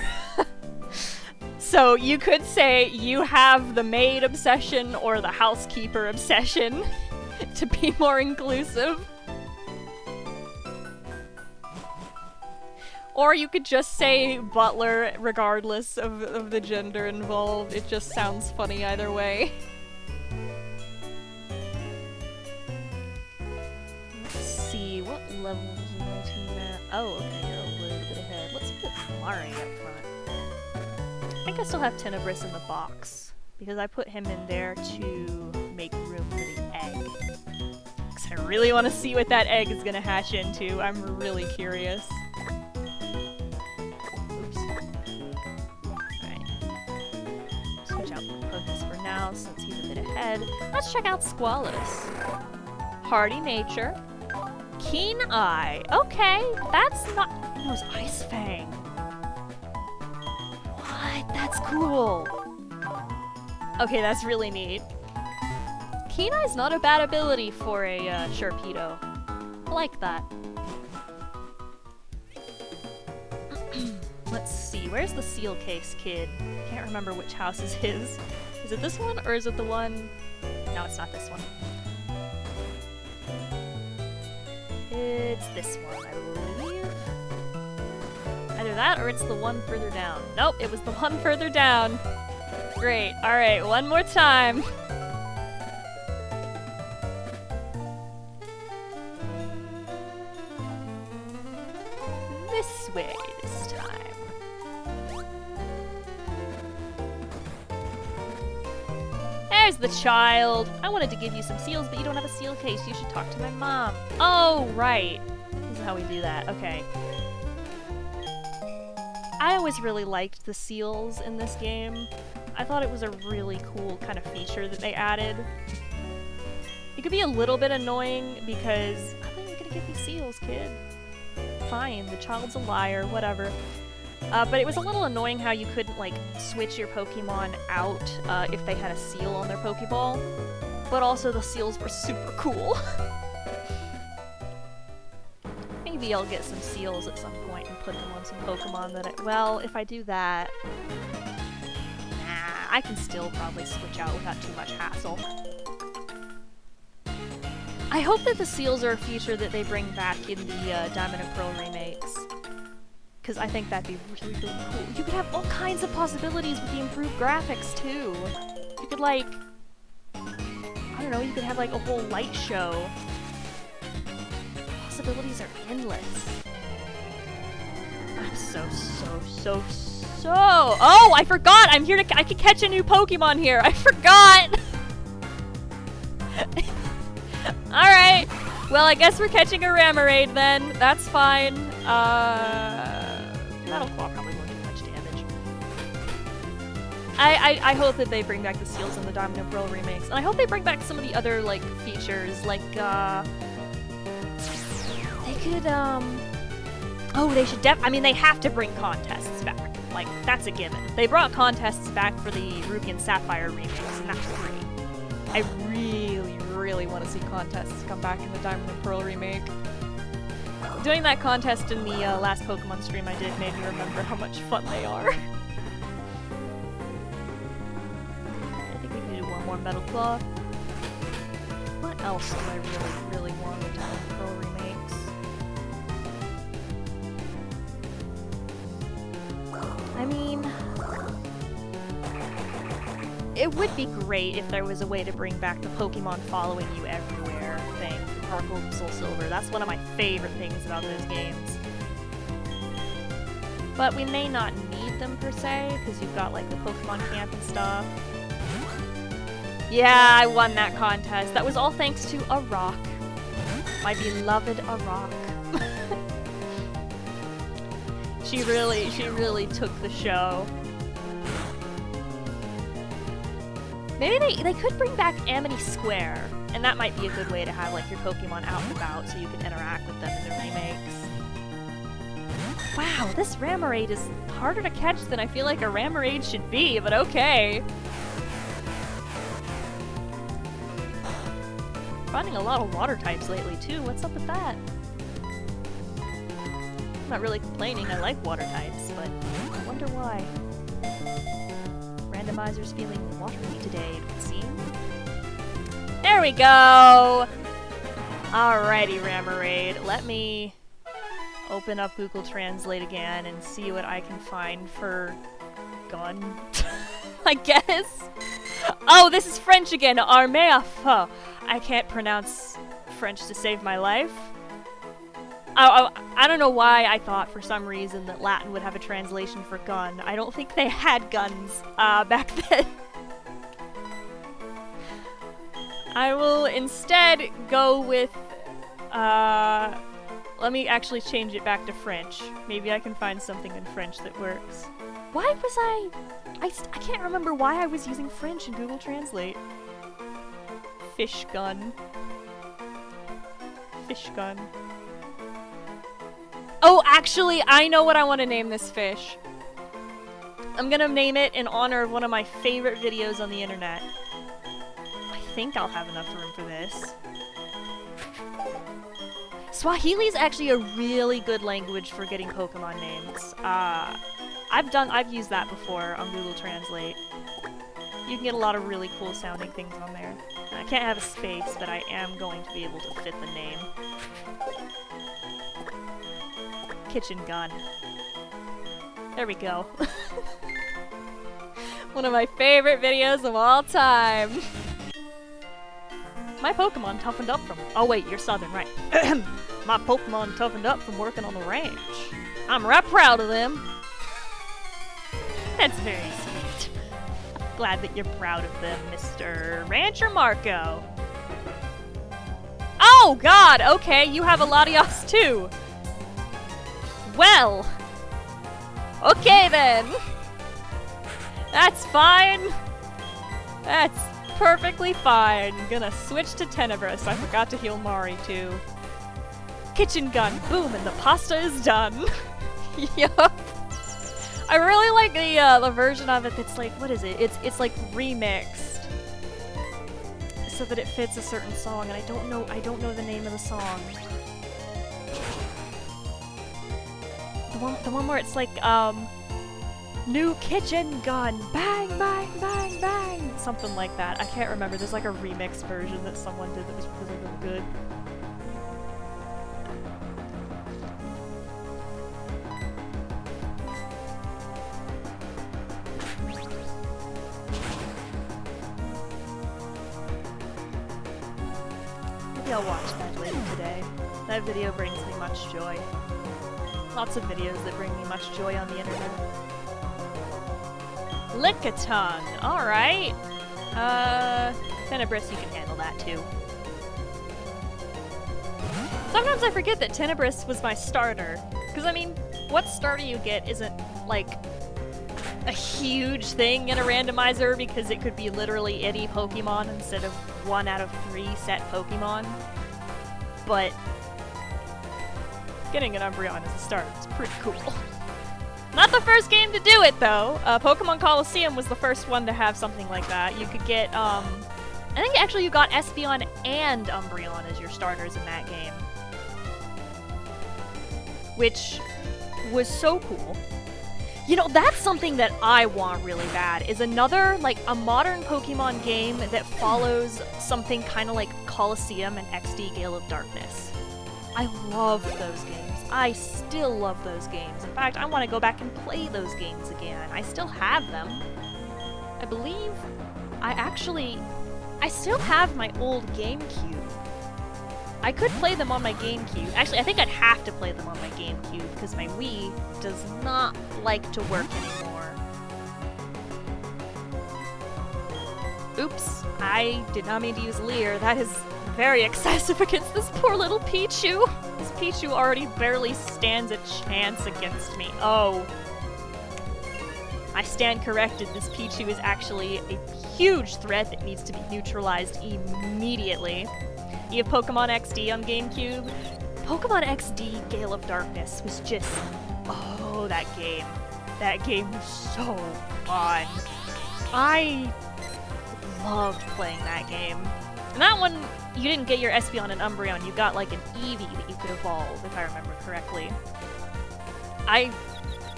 So you could say you have the maid obsession or the housekeeper obsession to be more inclusive. Or you could just say butler regardless of the gender involved. It just sounds funny either way. Let's see, what level is my team at? Oh, okay, you're a little bit ahead. Let's put Mari up front. I think I still have Tenebris in the box, because I put him in there to make room for the egg. Because I really want to see what that egg is going to hatch into. I'm really curious. For now, since he's a bit ahead. Let's check out Squalus. Hardy nature. Keen eye. Okay, that's not... He knows Ice Fang. What? That's cool. Okay, that's really neat. Keen eye's not a bad ability for a Sharpedo. I like that. Let's see, where's the seal case kid? I can't remember which house is his. Is it this one, or is it the one... No, it's not this one. It's this one, I believe. Either that, or it's the one further down. Nope, it was the one further down. Great, alright, one more time. This way this time. There's the child! I wanted to give you some seals, but you don't have a seal case. You should talk to my mom. Oh, right. This is how we do that. Okay. I always really liked the seals in this game. I thought it was a really cool kind of feature that they added. It could be a little bit annoying because, I'm not even gonna give you seals, kid. Fine, the child's a liar, whatever. But it was a little annoying how you couldn't, like, switch your Pokemon out if they had a seal on their Pokeball. But also the seals were super cool. Maybe I'll get some seals at some point and put them on some Pokemon that well, if I do that... Nah, I can still probably switch out without too much hassle. I hope that the seals are a feature that they bring back in the Diamond and Pearl remakes. Because I think that'd be really, really cool. You could have all kinds of possibilities with the improved graphics, too. You could, like... I don't know, you could have, like, a whole light show. Possibilities are endless. I'm so... Oh, I forgot! I'm here to... I can catch a new Pokemon here! I forgot! Alright. Well, I guess we're catching a Remoraid then. That's fine. Metal Claw probably won't do much damage. I hope that they bring back the seals in the Diamond and Pearl remakes. And I hope they bring back some of the other, like, features. Like, they could, oh, they should I mean, they have to bring contests back. Like, that's a given. They brought contests back for the Ruby and Sapphire remakes, and that's great. I really want to see contests come back in the Diamond and Pearl remake. Doing that contest in the last Pokemon stream I did made me remember how much fun they are. I think we can do one more Metal Claw. What else do I really want in the Diamond and Pearl remakes? I mean... It would be great if there was a way to bring back the Pokemon following you everywhere thing from Heart Gold and Soul Silver. That's one of my favorite things about those games. But we may not need them per se, because you've got like the Pokemon camp and stuff. Yeah, I won that contest. That was all thanks to a rock. My beloved Arak. She really took the show. Maybe they could bring back Amity Square, and that might be a good way to have like your Pokemon out and about so you can interact with them in the remakes. Wow, this Remoraid is harder to catch than I feel like a Remoraid should be, but okay. Finding a lot of water types lately too, what's up with that? I'm not really complaining, I like water types, but I wonder why. Randomizer's feeling watery today, it would seem. There we go! Alrighty, Remoraid. Let me open up Google Translate again and see what I can find for gun, I guess. Oh, this is French again! Armée à feu. I can't pronounce French to save my life. I don't know why I thought for some reason that Latin would have a translation for gun. I don't think they had guns back then. I will instead go with, let me actually change it back to French. Maybe I can find something in French that works. Why was I can't remember why I was using French in Google Translate. Fish gun. Fish gun. Oh, actually, I know what I want to name this fish. I'm gonna name it in honor of one of my favorite videos on the internet. I think I'll have enough room for this. Swahili is actually a really good language for getting Pokemon names. I've used that before on Google Translate. You can get a lot of really cool sounding things on there. I can't have a space, but I am going to be able to fit the name. Kitchen gun. There we go. One of my favorite videos of all time. My Pokemon toughened up from... Oh wait, you're Southern, right. My Pokemon toughened up from working on the ranch. I'm right proud of them. That's very sweet. Glad that you're proud of them, Mr. Rancher Marco. Oh god, okay, you have a Latios too. Well, okay then. That's fine. That's perfectly fine. Gonna switch to Tenebris. I forgot to heal Mari too. Kitchen gun, boom, and the pasta is done. Yup. I really like the version of it that's like, what is it? It's like remixed so that it fits a certain song, and I don't know the name of the song. The one where it's like new kitchen gun, bang bang bang bang, something like that. I can't remember. There's like a remix version that someone did that was really, really good. Maybe I'll watch that later today. That video brings me much joy. Lots of videos that bring me much joy on the internet. Lickitung! Alright. Tenebris, you can handle that too. Sometimes I forget that Tenebris was my starter. Because, I mean, what starter you get isn't, like, a huge thing in a randomizer because it could be literally any Pokemon instead of 1 out of 3 set Pokemon. But getting an Umbreon as a starter is pretty cool. Not the first game to do it, though. Pokemon Colosseum was the first one to have something like that. You could get, I think actually you got Espeon and Umbreon as your starters in that game. Which was so cool. You know, that's something that I want really bad, is another, like, a modern Pokemon game that follows something kind of like Colosseum and XD Gale of Darkness. I loved those games. I still love those games. In fact, I want to go back and play those games again. I still have them. I believe I still have my old GameCube. I could play them on my GameCube. Actually, I think I'd have to play them on my GameCube because my Wii does not like to work anymore. Oops, I did not mean to use Leer. That is very excessive against this poor little Pichu. This Pichu already barely stands a chance against me. Oh. I stand corrected. This Pichu is actually a huge threat that needs to be neutralized immediately. You have Pokemon XD on GameCube. Pokemon XD Gale of Darkness was just... oh, that game. That game was so fun. I loved playing that game. And that one, you didn't get your Espeon and Umbreon, you got like an Eevee that you could evolve, if I remember correctly. I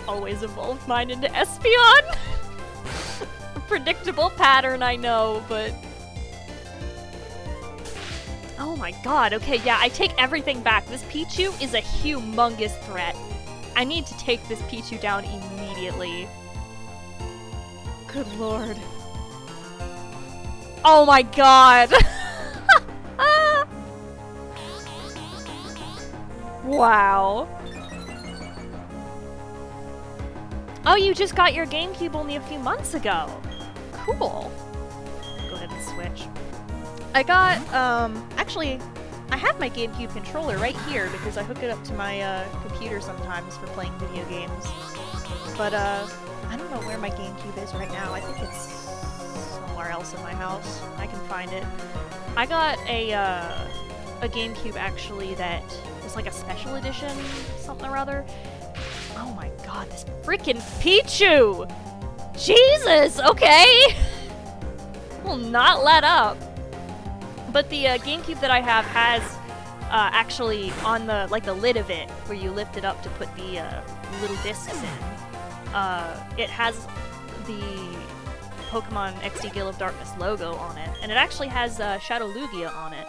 always evolved mine into Espeon! A predictable pattern, I know, but... oh my god, okay, yeah, I take everything back. This Pichu is a humongous threat. I need to take this Pichu down immediately. Good lord. Oh my god! Wow. Oh, you just got your GameCube only a few months ago. Cool. Go ahead and switch. I got, actually, I have my GameCube controller right here because I hook it up to my, computer sometimes for playing video games. But, I don't know where my GameCube is right now. I think it's somewhere else in my house. I can find it. I got a GameCube, actually, that was like a special edition, something or other. Oh my god, this freaking Pichu! Jesus, okay! Will not let up. But the GameCube that I have has actually on the like the lid of it, where you lift it up to put the little discs in. It has the Pokemon XD Gale of Darkness logo on it, and it actually has Shadow Lugia on it.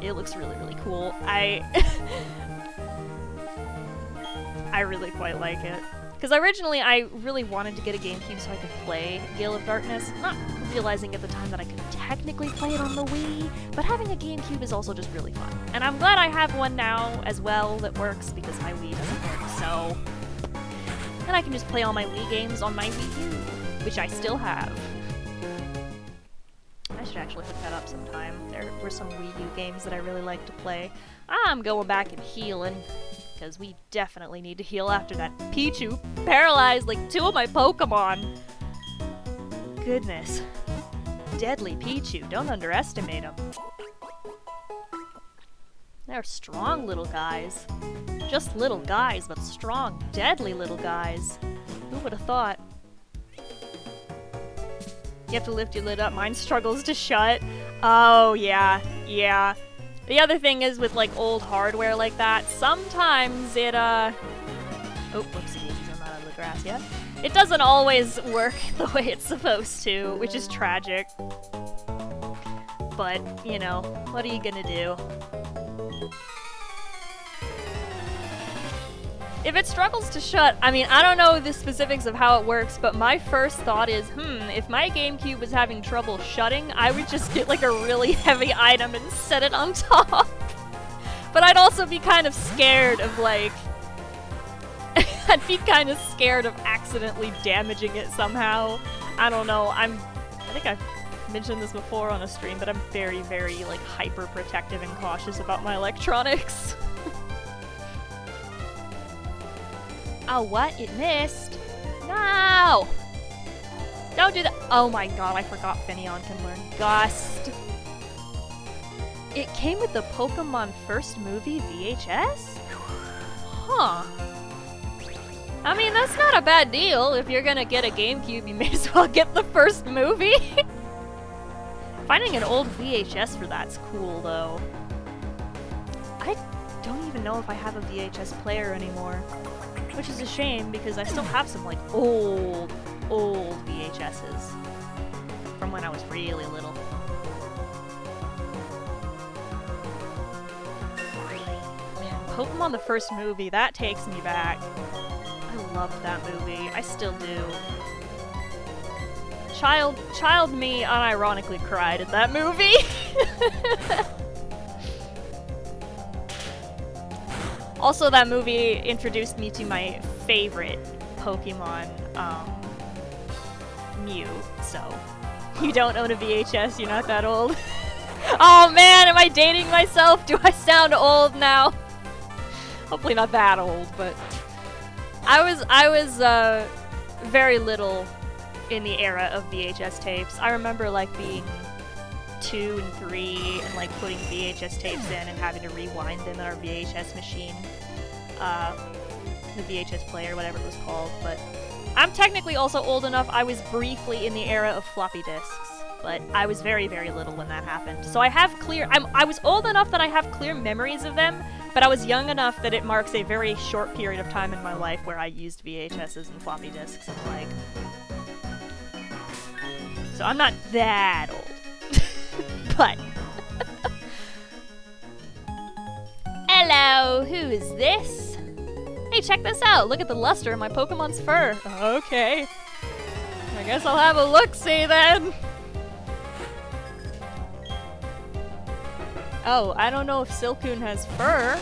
It looks really, really cool. I really quite like it. Because originally I really wanted to get a GameCube so I could play Gale of Darkness, not realizing at the time that I could technically play it on the Wii, but having a GameCube is also just really fun. And I'm glad I have one now as well that works because my Wii doesn't work, so... and I can just play all my Wii games on my Wii U, which I still have. I should actually hook that up sometime. There were some Wii U games that I really like to play. I'm going back and healing, because we definitely need to heal after that Pichu paralyzed like 2 of my Pokemon. Goodness. Deadly Pichu, don't underestimate them. They're strong little guys. Just little guys, but strong, deadly little guys. Who would have thought? You have to lift your lid up. Mine struggles to shut. Oh, yeah. Yeah. The other thing is with, like, old hardware like that, sometimes it, Oh, whoopsie daisies, I'm not out of the grass yet. It doesn't always work the way it's supposed to, which is tragic. But, you know, what are you gonna do? If it struggles to shut, I mean, I don't know the specifics of how it works, but my first thought is, if my GameCube was having trouble shutting, I would just get like a really heavy item and set it on top. But I'd also be kind of scared of like... I'd be kind of scared of accidentally damaging it somehow. I don't know, I think I've mentioned this before on a stream, but I'm very, very like hyper protective and cautious about my electronics. Oh, what? It missed? No! Don't do that! Oh my god, I forgot Finneon can learn Gust. It came with the Pokemon First Movie VHS? Huh. I mean, that's not a bad deal. If you're gonna get a GameCube, you may as well get the first movie. Finding an old VHS for that's cool, though. I don't even know if I have a VHS player anymore. Which is a shame, because I still have some, like, old VHSs from when I was really little. Man, Pokemon the First Movie, that takes me back. I loved that movie. I still do. Child me unironically cried at that movie! Also, that movie introduced me to my favorite Pokemon, Mew, so... You don't own a VHS, you're not that old. Oh man, am I dating myself? Do I sound old now? Hopefully not that old, but... I was very little in the era of VHS tapes. I remember, like, being 2 and 3 and like putting VHS tapes in and having to rewind them in our VHS machine. The VHS player, whatever it was called, but I'm technically also old enough. I was briefly in the era of floppy disks, but I was very, very little when that happened. So I have I was old enough that I have clear memories of them, but I was young enough that it marks a very short period of time in my life where I used VHSs and floppy disks and like... So I'm not that old. But... Hello, who is this? Hey, check this out. Look at the luster of my Pokemon's fur. Okay. I guess I'll have a look-see then. Oh, I don't know if Silcoon has fur.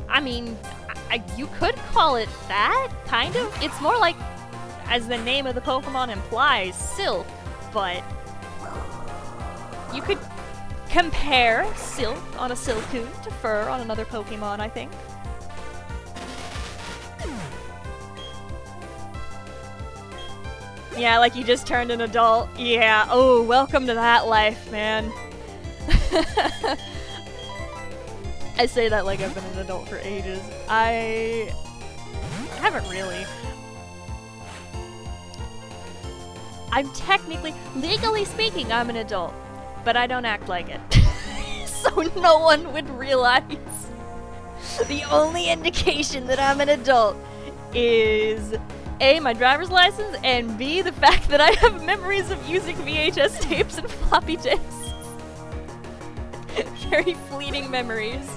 I mean, you could call it that, kind of. It's more like, as the name of the Pokemon implies, silk, but you could compare silk on a Silcoon to fur on another Pokemon, I think. Yeah, like you just turned an adult. Yeah, oh, welcome to that life, man. I say that like I've been an adult for ages. I haven't really. I'm technically, legally speaking, I'm an adult, but I don't act like it. So no one would realize. The only indication that I'm an adult is A, my driver's license, and B, the fact that I have memories of using VHS tapes and floppy disks. Very fleeting memories.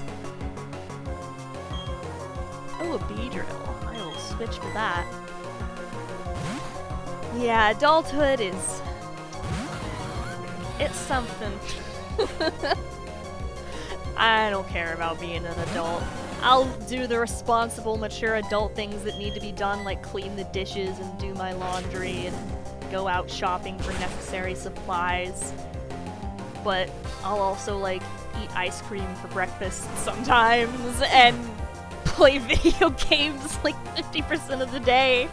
Oh, a Beedrill. I will switch for that. Yeah, adulthood is... it's something. I don't care about being an adult. I'll do the responsible, mature adult things that need to be done, like clean the dishes and do my laundry and go out shopping for necessary supplies. But I'll also, like, eat ice cream for breakfast sometimes and play video games like 50% of the day.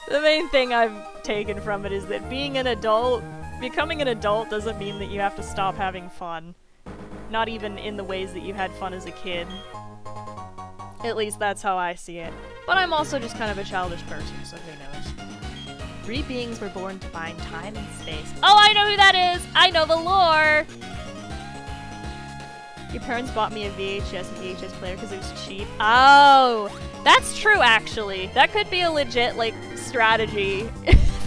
The main thing I've taken from it is that being an adult, becoming an adult doesn't mean that you have to stop having fun. Not even in the ways that you had fun as a kid. At least that's how I see it. But I'm also just kind of a childish person, so who knows. 3 beings were born to bind time and space. Oh, I know who that is! I know the lore! Your parents bought me a VHS player because it was cheap. Oh! That's true, actually. That could be a legit, like, strategy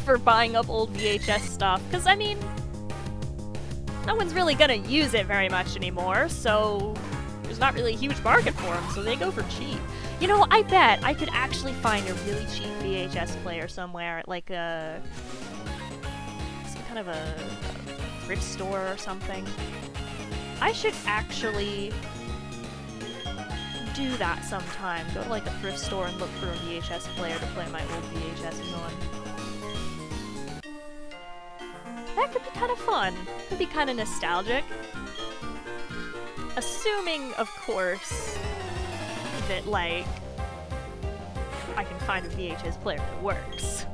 for buying up old VHS stuff. Because, I mean, no one's really gonna use it very much anymore, so there's not really a huge market for them, so they go for cheap. You know, I bet I could actually find a really cheap VHS player somewhere at, like, some kind of a thrift store or something. I should actually do that sometime. Go to, like, a thrift store and look for a VHS player to play my old VHSs on. That could be kind of fun. Could be kind of nostalgic. Assuming, of course, that, like, I can find a VHS player that works.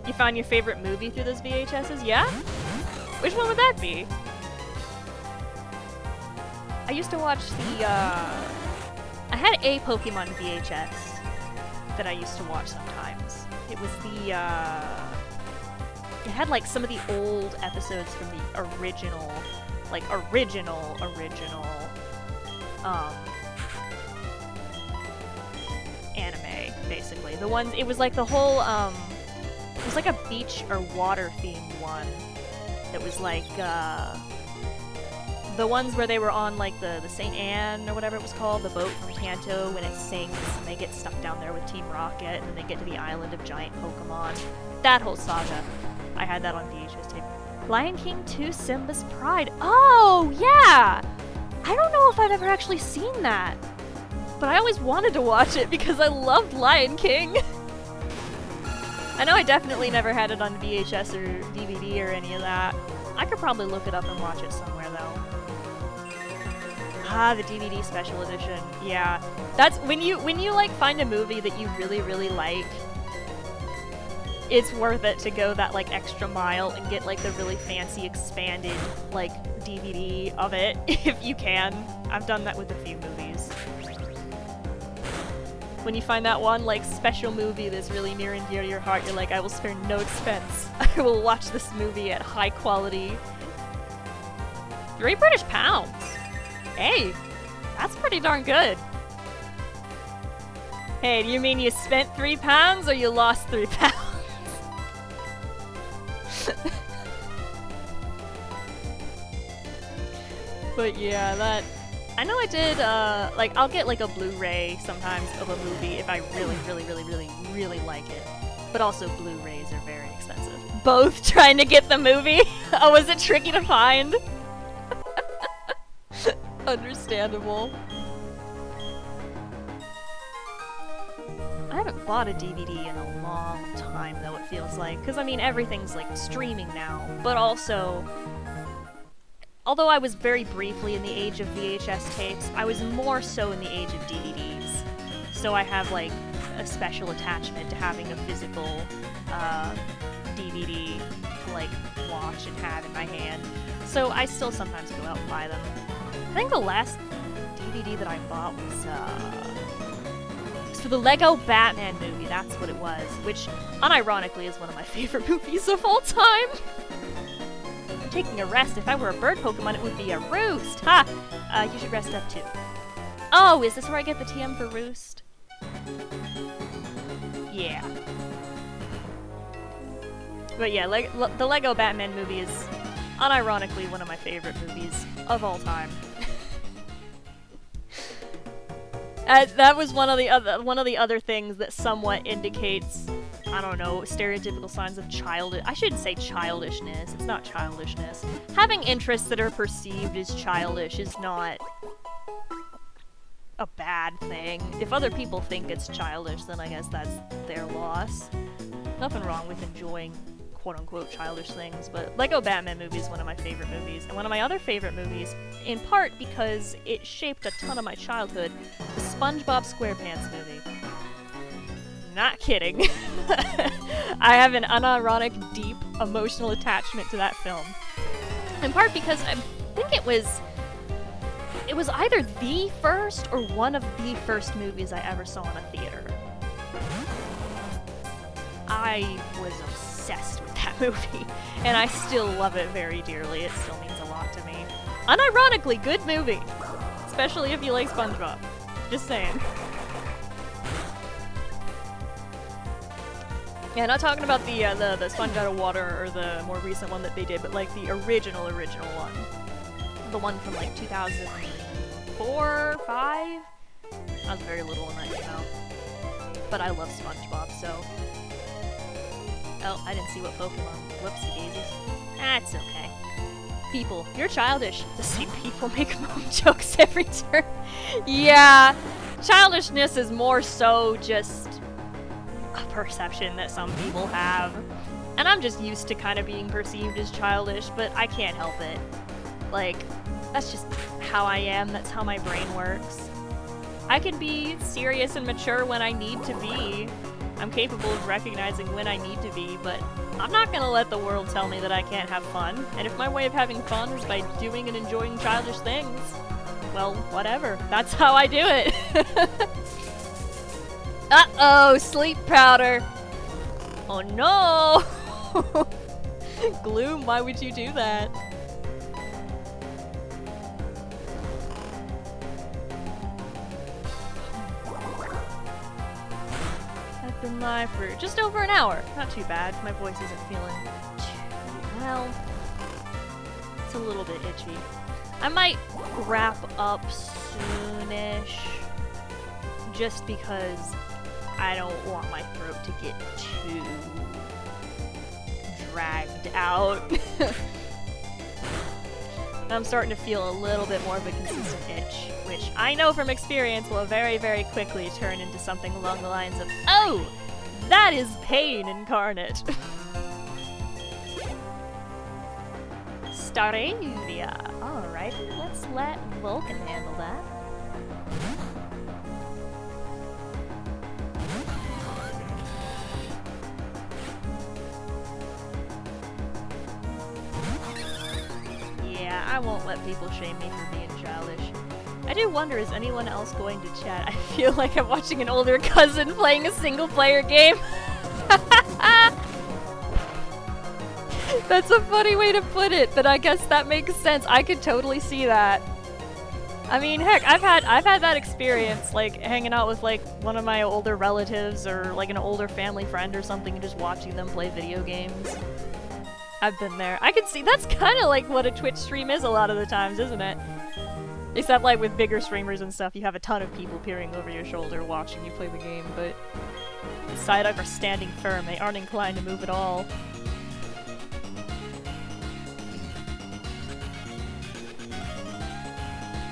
You found your favorite movie through those VHSs? Yeah? Which one would that be? I used to watch the, I had a Pokemon VHS that I used to watch sometimes. It was the, it had, like, some of the old episodes from the original, like, original, anime, basically. The ones, it was like the whole, it was like a beach or water themed one that was like, the ones where they were on, like, the St. Anne or whatever it was called, the boat from Kanto, when it sinks and they get stuck down there with Team Rocket and then they get to the island of giant Pokemon. That whole saga. I had that on VHS tape. Lion King 2 Simba's Pride. Oh, yeah! I don't know if I've ever actually seen that. But I always wanted to watch it because I loved Lion King. I know I definitely never had it on VHS or DVD or any of that. I could probably look it up and watch it somewhere, though. Ah, the DVD special edition. Yeah. That's when you like find a movie that you really, really like, it's worth it to go that, like, extra mile and get, like, the really fancy expanded, like, DVD of it if you can. I've done that with a few movies. When you find that one, like, special movie that's really near and dear to your heart, you're like, I will spare no expense. I will watch this movie at high quality. 3 British pounds! Hey, that's pretty darn good. Hey, do you mean you spent £3 or you lost £3? But yeah, that... I know I did, like, I'll get, like, a Blu-ray sometimes of a movie if I really like it. But also, Blu-rays are very expensive. Both trying to get the movie? Oh, was it tricky to find? Understandable. I haven't bought a DVD in a long time, though, it feels like. Because, I mean, everything's, like, streaming now. But also... Although I was very briefly in the age of VHS tapes, I was more so in the age of DVDs. So I have, like, a special attachment to having a physical DVD to, like, watch and have in my hand. So I still sometimes go out and buy them. I think the last DVD that I bought was for the Lego Batman movie, that's what it was, which, unironically, is one of my favorite movies of all time. I'm taking a rest. If I were a bird Pokemon, it would be a Roost! Ha! You should rest up, too. Oh, is this where I get the TM for Roost? Yeah. But yeah, the Lego Batman movie is, unironically, one of my favorite movies of all time. That was one of the other things that somewhat indicates, I don't know, stereotypical signs of I shouldn't say childishness. It's not childishness. Having interests that are perceived as childish is not a bad thing. If other people think it's childish, then I guess that's their loss. Nothing wrong with enjoying quote-unquote childish things, but Lego Batman movie is one of my favorite movies, and one of my other favorite movies, in part because it shaped a ton of my childhood, the SpongeBob SquarePants movie. Not kidding. I have an unironic, deep, emotional attachment to that film. In part because I think it was either the first or one of the first movies I ever saw in a theater. I was obsessed with that movie, and I still love it very dearly. It still means a lot to me. Unironically, good movie, especially if you like SpongeBob. Just saying. Yeah, not talking about the Sponge Out of Water or the more recent one that they did, but like the original one. The one from like 2004, 5? I was very little when that came out. But I love SpongeBob, so... Oh, I didn't see what Pokemon. Whoopsie daisies. That's okay. People, you're childish. The same people make mom jokes every turn. Yeah, childishness is more so just a perception that some people have. And I'm just used to kind of being perceived as childish, but I can't help it. Like, that's just how I am, that's how my brain works. I can be serious and mature when I need to be. I'm capable of recognizing when I need to be, but I'm not gonna let the world tell me that I can't have fun. And if my way of having fun is by doing and enjoying childish things, well, whatever. That's how I do it. Uh-oh, sleep powder. Oh no! Gloom, why would you do that? I've been live for just over an hour. Not too bad. My voice isn't feeling too well. It's a little bit itchy. I might wrap up soonish, just because I don't want my throat to get too dragged out. I'm starting to feel a little bit more of a consistent itch, which I know from experience will very, very quickly turn into something along the lines of, oh, that is pain incarnate. Staravia. Alright, let's let Vulcan handle that. Yeah, I won't let people shame me for being childish. I do wonder, is anyone else going to chat? I feel like I'm watching an older cousin playing a single-player game. That's a funny way to put it, but I guess that makes sense. I could totally see that. I mean, heck, I've had that experience, like, hanging out with, like, one of my older relatives or, like, an older family friend or something and just watching them play video games. I've been there. I can see, that's kind of like what a Twitch stream is a lot of the times, isn't it? Except, like, with bigger streamers and stuff, you have a ton of people peering over your shoulder watching you play the game, but Psyduck are standing firm. They aren't inclined to move at all.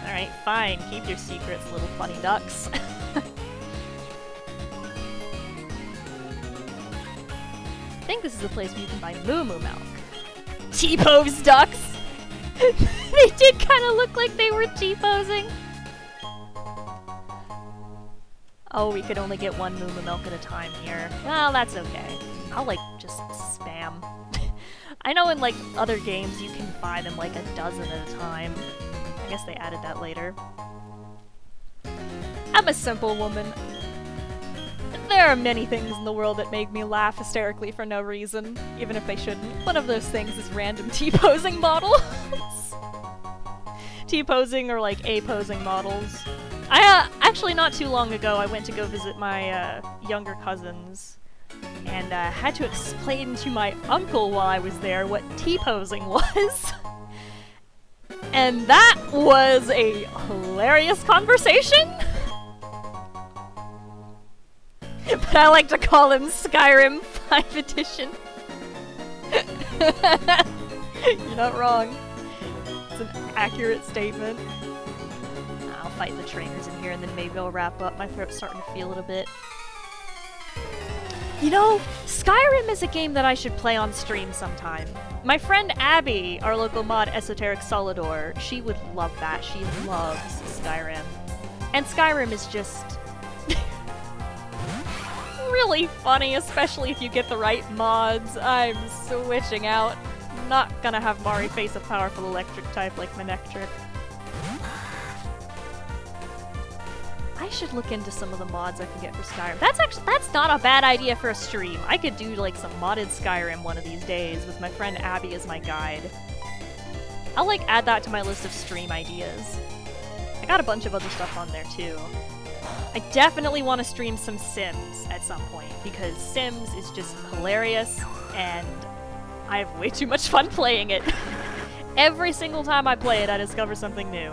Alright, fine. Keep your secrets, little funny ducks. I think this is a place where you can buy Moo Moo milk. T-pose ducks! They did kind of look like they were T-posing. Oh, we could only get one Moo Moo milk at a time here. Well, that's okay. I'll, like, just spam. I know in, like, other games you can buy them, like, a dozen at a time. I guess they added that later. I'm a simple woman. There are many things in the world that make me laugh hysterically for no reason, even if they shouldn't. One of those things is random T-posing models. T-posing or, like, A-posing models. Actually not too long ago, I went to go visit my, younger cousins, and, had to explain to my uncle while I was there what T-posing was. And that was a hilarious conversation! But I like to call him Skyrim 5 Edition. You're not wrong. It's an accurate statement. I'll fight the trainers in here and then maybe I'll wrap up. My throat's starting to feel it a bit. You know, Skyrim is a game that I should play on stream sometime. My friend Abby, our local mod Esoteric Solidor, she would love that. She loves Skyrim. And Skyrim is just really funny, especially if you get the right mods. I'm switching out. Not gonna have Mari face a powerful electric type like Manectric. I I should look into some of the mods I can get for Skyrim. That's not a bad idea for a stream. I could do like some modded Skyrim one of these days with my friend Abby as my guide. I'll like add that to my list of stream ideas. I got a bunch of other stuff on there too. I definitely want to stream some Sims at some point because Sims is just hilarious and I have way too much fun playing it. Every single time I play it, I discover something new.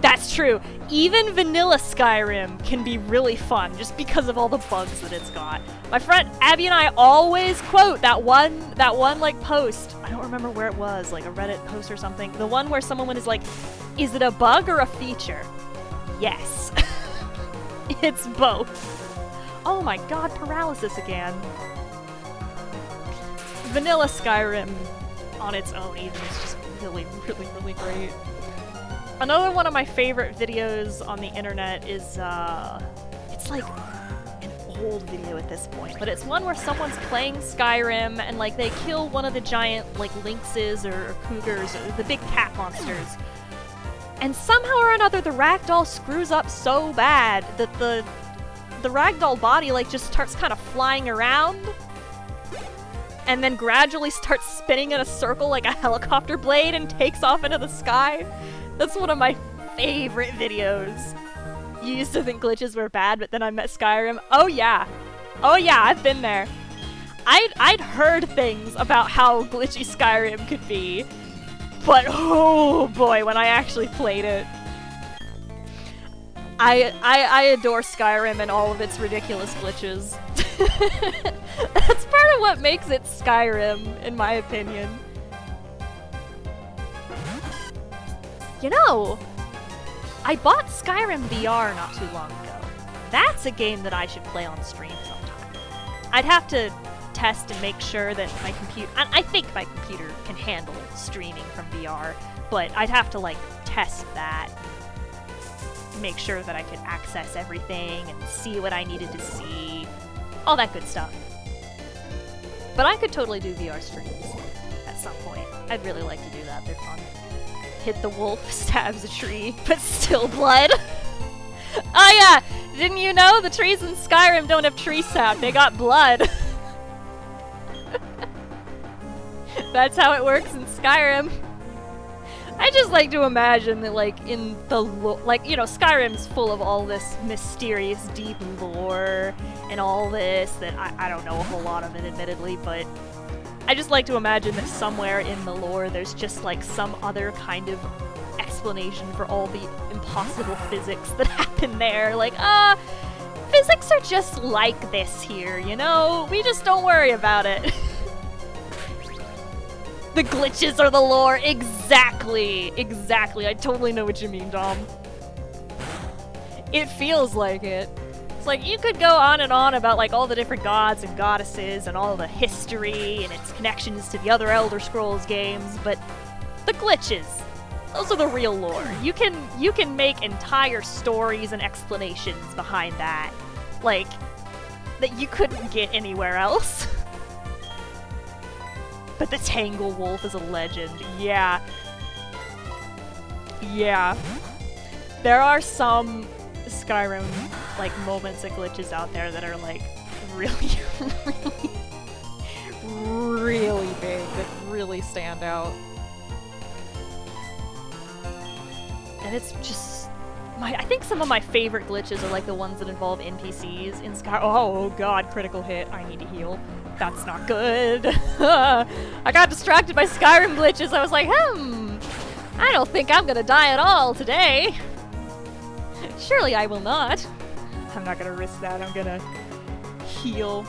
That's true. Even vanilla Skyrim can be really fun just because of all the bugs that it's got. My friend Abby and I always quote that one like post. I don't remember where it was, like a Reddit post or something. The one where someone is like, "Is it a bug or a feature?" Yes. It's both. Oh my god, paralysis again. Vanilla Skyrim on its own even is just really, really, really great. Another one of my favorite videos on the internet is, it's like an old video at this point, but it's one where someone's playing Skyrim and like they kill one of the giant like lynxes or cougars, or the big cat monsters. And somehow or another the ragdoll screws up so bad that the ragdoll body like just starts kind of flying around and then gradually starts spinning in a circle like a helicopter blade and takes off into the sky. That's one of my favorite videos. You used to think glitches were bad, but then I met Skyrim. Oh yeah. Oh yeah, I've been there. I'd heard things about how glitchy Skyrim could be, but oh boy, when I actually played it. I adore Skyrim and all of its ridiculous glitches. That's part of what makes it Skyrim, in my opinion. You know, I bought Skyrim VR not too long ago. That's a game that I should play on stream sometime. I'd have to test and make sure that my computer... I think my computer can handle streaming from VR, but I'd have to, like, test that. Make sure that I could access everything and see what I needed to see. All that good stuff. But I could totally do VR streams at some point. I'd really like to do that. They're fun. Hit the wolf, stabs a tree, but still blood. Oh yeah! Didn't you know the trees in Skyrim don't have tree sap, they got blood. That's how it works in Skyrim. I just like to imagine that, like, in the like, you know, Skyrim's full of all this mysterious, deep lore and all this that I don't know a whole lot of it, admittedly, but I just like to imagine that somewhere in the lore there's just, like, some other kind of explanation for all the impossible physics that happen there. Like, physics are just like this here, you know? We just don't worry about it. The glitches are the lore. Exactly. Exactly. I totally know what you mean, Dom. It feels like it. It's like, you could go on and on about, like, all the different gods and goddesses and all the history and its connections to the other Elder Scrolls games, but the glitches, those are the real lore. You can make entire stories and explanations behind that, like, that you couldn't get anywhere else. But the Tangle Wolf is a legend. Yeah. Yeah. There are some Skyrim, like, moments and glitches out there that are, like, really, really big, that really stand out. And it's just... I think some of my favorite glitches are, like, the ones that involve NPCs in Skyrim. Oh god, critical hit. I need to heal. That's not good. I got distracted by Skyrim glitches. I was like, I don't think I'm gonna die at all today. Surely I will not. I'm not gonna risk that. I'm gonna heal.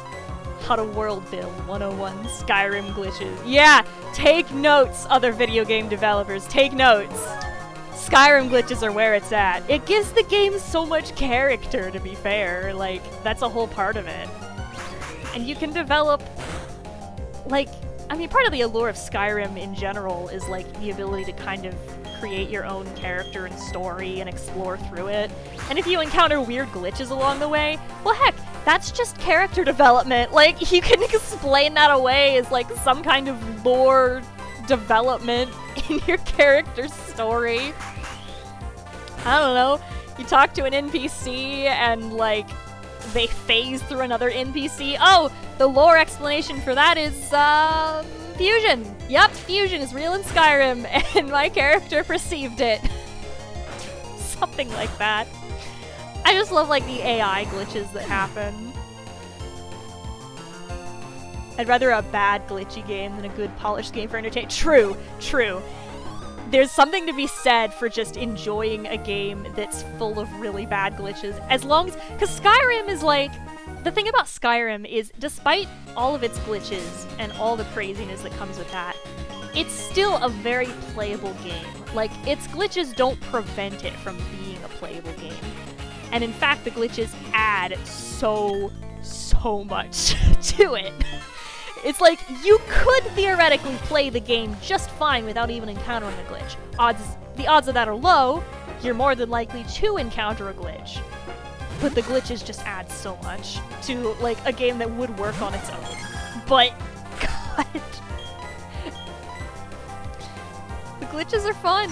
How to world build 101 Skyrim glitches. Yeah, take notes, other video game developers. Take notes. Skyrim glitches are where it's at. It gives the game so much character, to be fair. Like, that's a whole part of it. And you can develop, like, I mean, part of the allure of Skyrim in general is, like, the ability to kind of create your own character and story and explore through it. And if you encounter weird glitches along the way, well, heck, that's just character development. Like, you can explain that away as, like, some kind of lore development in your character's story. I don't know. You talk to an NPC and, like, they phase through another NPC. Oh, the lore explanation for that is, fusion. Yep, fusion is real in Skyrim, and my character perceived it. Something like that. I just love, like, the AI glitches that happen. I'd rather a bad glitchy game than a good polished game for entertainment. True, true. There's something to be said for just enjoying a game that's full of really bad glitches. As long as... Because Skyrim is like... The thing about Skyrim is, despite all of its glitches and all the craziness that comes with that, it's still a very playable game. Like, its glitches don't prevent it from being a playable game. And in fact, the glitches add so much to it. It's like, you could theoretically play the game just fine without even encountering a glitch. The odds of that are low. You're more than likely to encounter a glitch. But the glitches just add so much to, like, a game that would work on its own. But, God. The glitches are fun.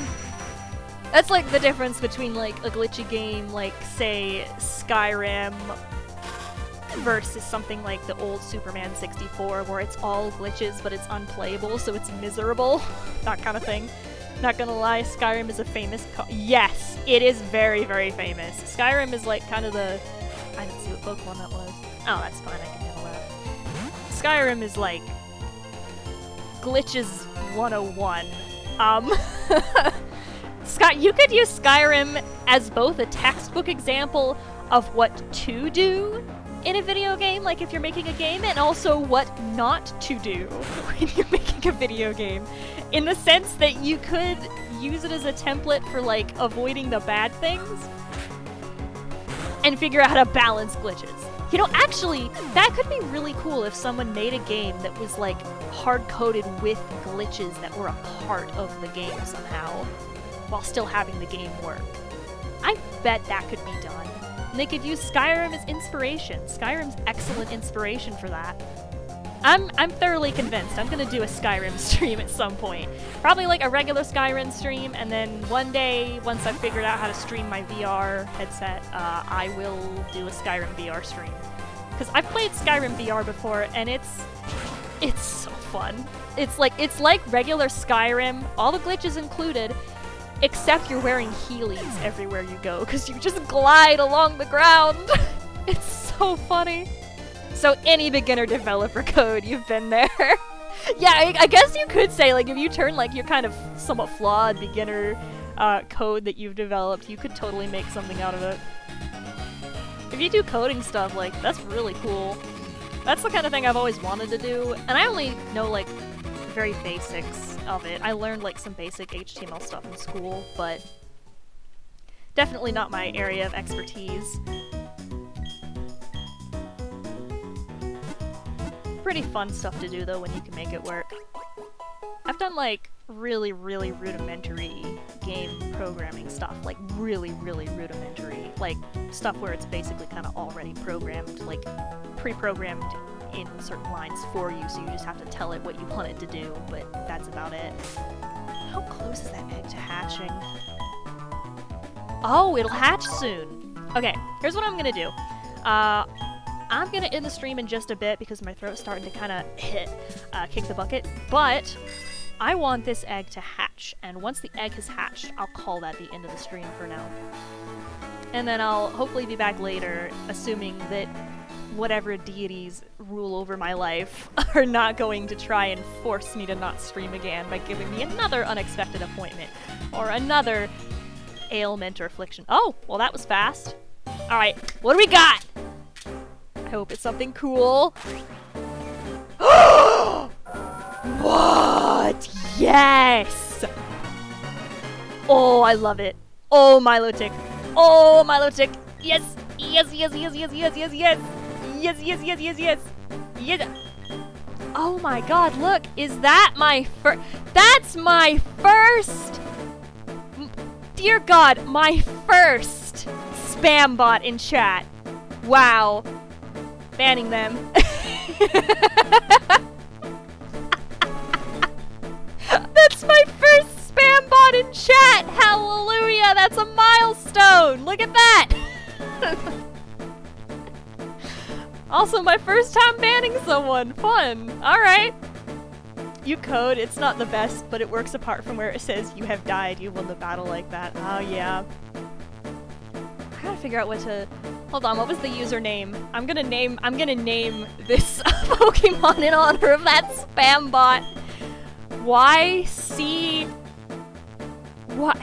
That's, like, the difference between, like, a glitchy game like, say, Skyrim versus something like the old Superman 64, where it's all glitches, but it's unplayable, so it's miserable. That kind of thing. Not gonna lie, Skyrim is a famous yes, it is very, very famous. Skyrim is like kind of the... I didn't see what Pokemon that was. Oh, that's fine, I can handle that. Skyrim is like... Glitches 101. You could use Skyrim as both a textbook example of what to do in a video game, like if you're making a game, and also what not to do when you're making a video game. In the sense that you could use it as a template for, like, avoiding the bad things and figure out how to balance glitches. You know, actually, that could be really cool if someone made a game that was, like, hard-coded with glitches that were a part of the game somehow, while still having the game work. I bet that could be done. And they could use Skyrim as inspiration. Skyrim's excellent inspiration for that. I'm thoroughly convinced. I'm gonna do a Skyrim stream at some point. Probably like a regular Skyrim stream, and then one day, once I've figured out how to stream my VR headset, I will do a Skyrim VR stream. Because I've played Skyrim VR before, and it's so fun. It's like regular Skyrim, all the glitches included, except you're wearing Heelys everywhere you go, because you just glide along the ground. It's so funny. So any beginner developer code, you've been there. Yeah, I guess you could say, like, if you turn, like, your kind of somewhat flawed beginner code that you've developed, you could totally make something out of it. If you do coding stuff, like, that's really cool. That's the kind of thing I've always wanted to do, and I only know, like, very basics of it. I learned, like, some basic HTML stuff in school, but definitely not my area of expertise. Pretty fun stuff to do, though, when you can make it work. I've done, like, really, really rudimentary game programming stuff. Like, really, really rudimentary. Like, stuff where it's basically kind of already programmed, like, pre-programmed in certain lines for you, so you just have to tell it what you want it to do, but that's about it. How close is that egg to hatching? Oh, it'll hatch soon. Okay, here's what I'm gonna do. I'm gonna end the stream in just a bit because my throat's starting to kind of kick the bucket, but I want this egg to hatch, and once the egg has hatched, I'll call that the end of the stream for now. And then I'll hopefully be back later, assuming that whatever deities rule over my life are not going to try and force me to not stream again by giving me another unexpected appointment, or another ailment or affliction. Oh, well that was fast. Alright, what do we got? I hope it's something cool. What? Yes! Oh, I love it. Oh, Milotic. Oh, Milotic. Yes! Yes, yes, yes, yes, yes, yes, yes! Yes, yes, yes, yes, yes! Yes! Oh my god, look! Is that my first... That's my first... Dear god, my first spam bot in chat. Wow. Banning them. That's my first spam bot in chat! Hallelujah! That's a milestone! Look at that! Also my first time banning someone. Fun. Alright. You code, it's not the best, but it works apart from where it says you have died, you won the battle like that. Oh yeah. I gotta figure out what to... Hold on, what was the username? I'm gonna name this Pokemon in honor of that spam bot. YC... What?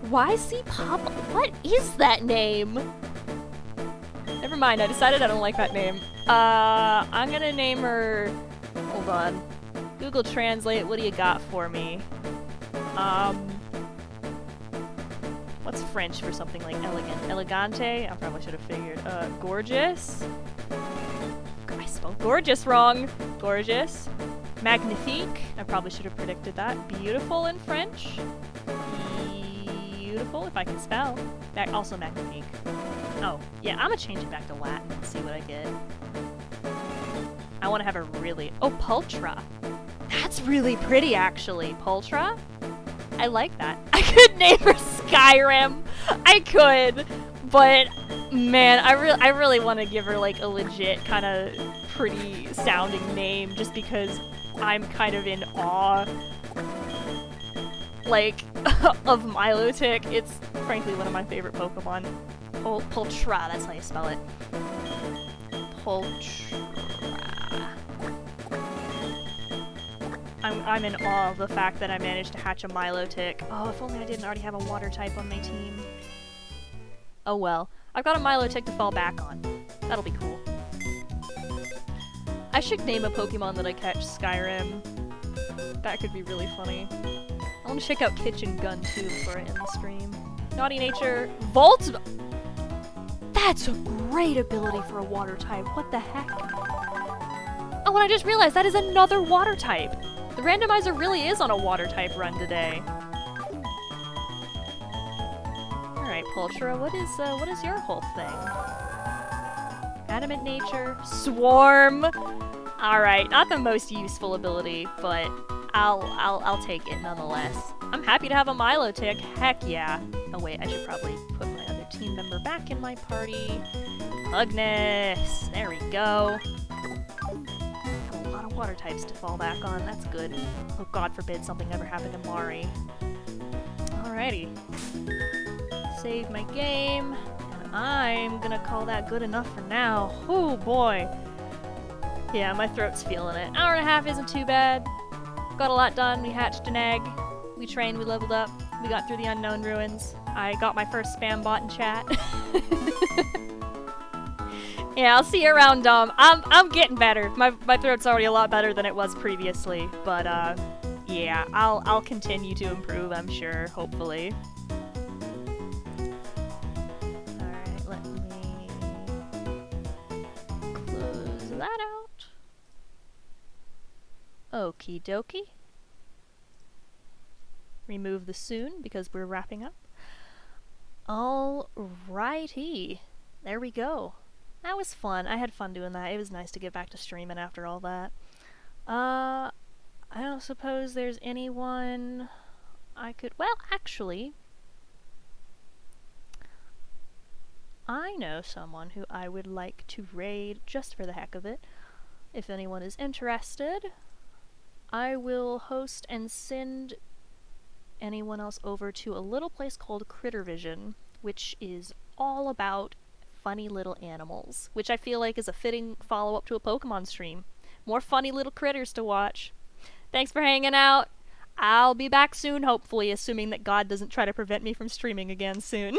YC Pop? What is that name? Never mind, I decided I don't like that name. I'm gonna name her... Hold on. Google Translate, what do you got for me? What's French for something like elegant? Elegante? I probably should have figured. Gorgeous? I spelled gorgeous wrong. Gorgeous. Magnifique? I probably should have predicted that. Beautiful in French. Beautiful, if I can spell. Also magnifique. Oh, yeah, I'm gonna change it back to Latin and see what I get. I want to have a really... Oh, Pultra. That's really pretty, actually. Pultra? I like that. I could name her Skyrim. I could, but man, I really want to give her like a legit kind of pretty sounding name just because I'm kind of in awe, like, of Milotic. It's frankly one of my favorite Pokemon. Pultra, that's how you spell it. Pultra. I'm in awe of the fact that I managed to hatch a Milotic. Oh, if only I didn't already have a water type on my team. Oh well. I've got a Milotic to fall back on. That'll be cool. I should name a Pokemon that I catch Skyrim. That could be really funny. I want to check out Kitchen Gun too before I end the stream. Naughty Nature. Volt! That's a great ability for a water type. What the heck? Oh, and I just realized that is another water type. The randomizer really is on a water type run today. Alright, Pultra, what is your whole thing? Adamant Nature, Swarm. Alright, not the most useful ability, but I'll take it nonetheless. I'm happy to have a Milotic, heck yeah. Oh wait, I should probably put my other team member back in my party. Hugness, there we go. Water types to fall back on. That's good. Oh, God forbid something ever happened to Mari. Alrighty. Save my game. And I'm gonna call that good enough for now. Oh boy. Yeah, my throat's feeling it. Hour and a half isn't too bad. Got a lot done. We hatched an egg. We trained. We leveled up. We got through the unknown ruins. I got my first spam bot in chat. Yeah, I'll see you around, Dom. I'm getting better. My throat's already a lot better than it was previously, but yeah, I'll continue to improve, I'm sure, hopefully. Alright, let me close that out. Okie dokie. Remove the soon because we're wrapping up. Alrighty. There we go. That was fun. I had fun doing that. It was nice to get back to streaming after all that. I don't suppose there's anyone I could... Well, actually, I know someone who I would like to raid just for the heck of it. If anyone is interested, I will host and send anyone else over to a little place called Critter Vision, which is all about funny little animals, which I feel like is a fitting follow-up to a Pokemon stream. More funny little critters to watch. Thanks for hanging out. I'll be back soon, hopefully, assuming that God doesn't try to prevent me from streaming again soon.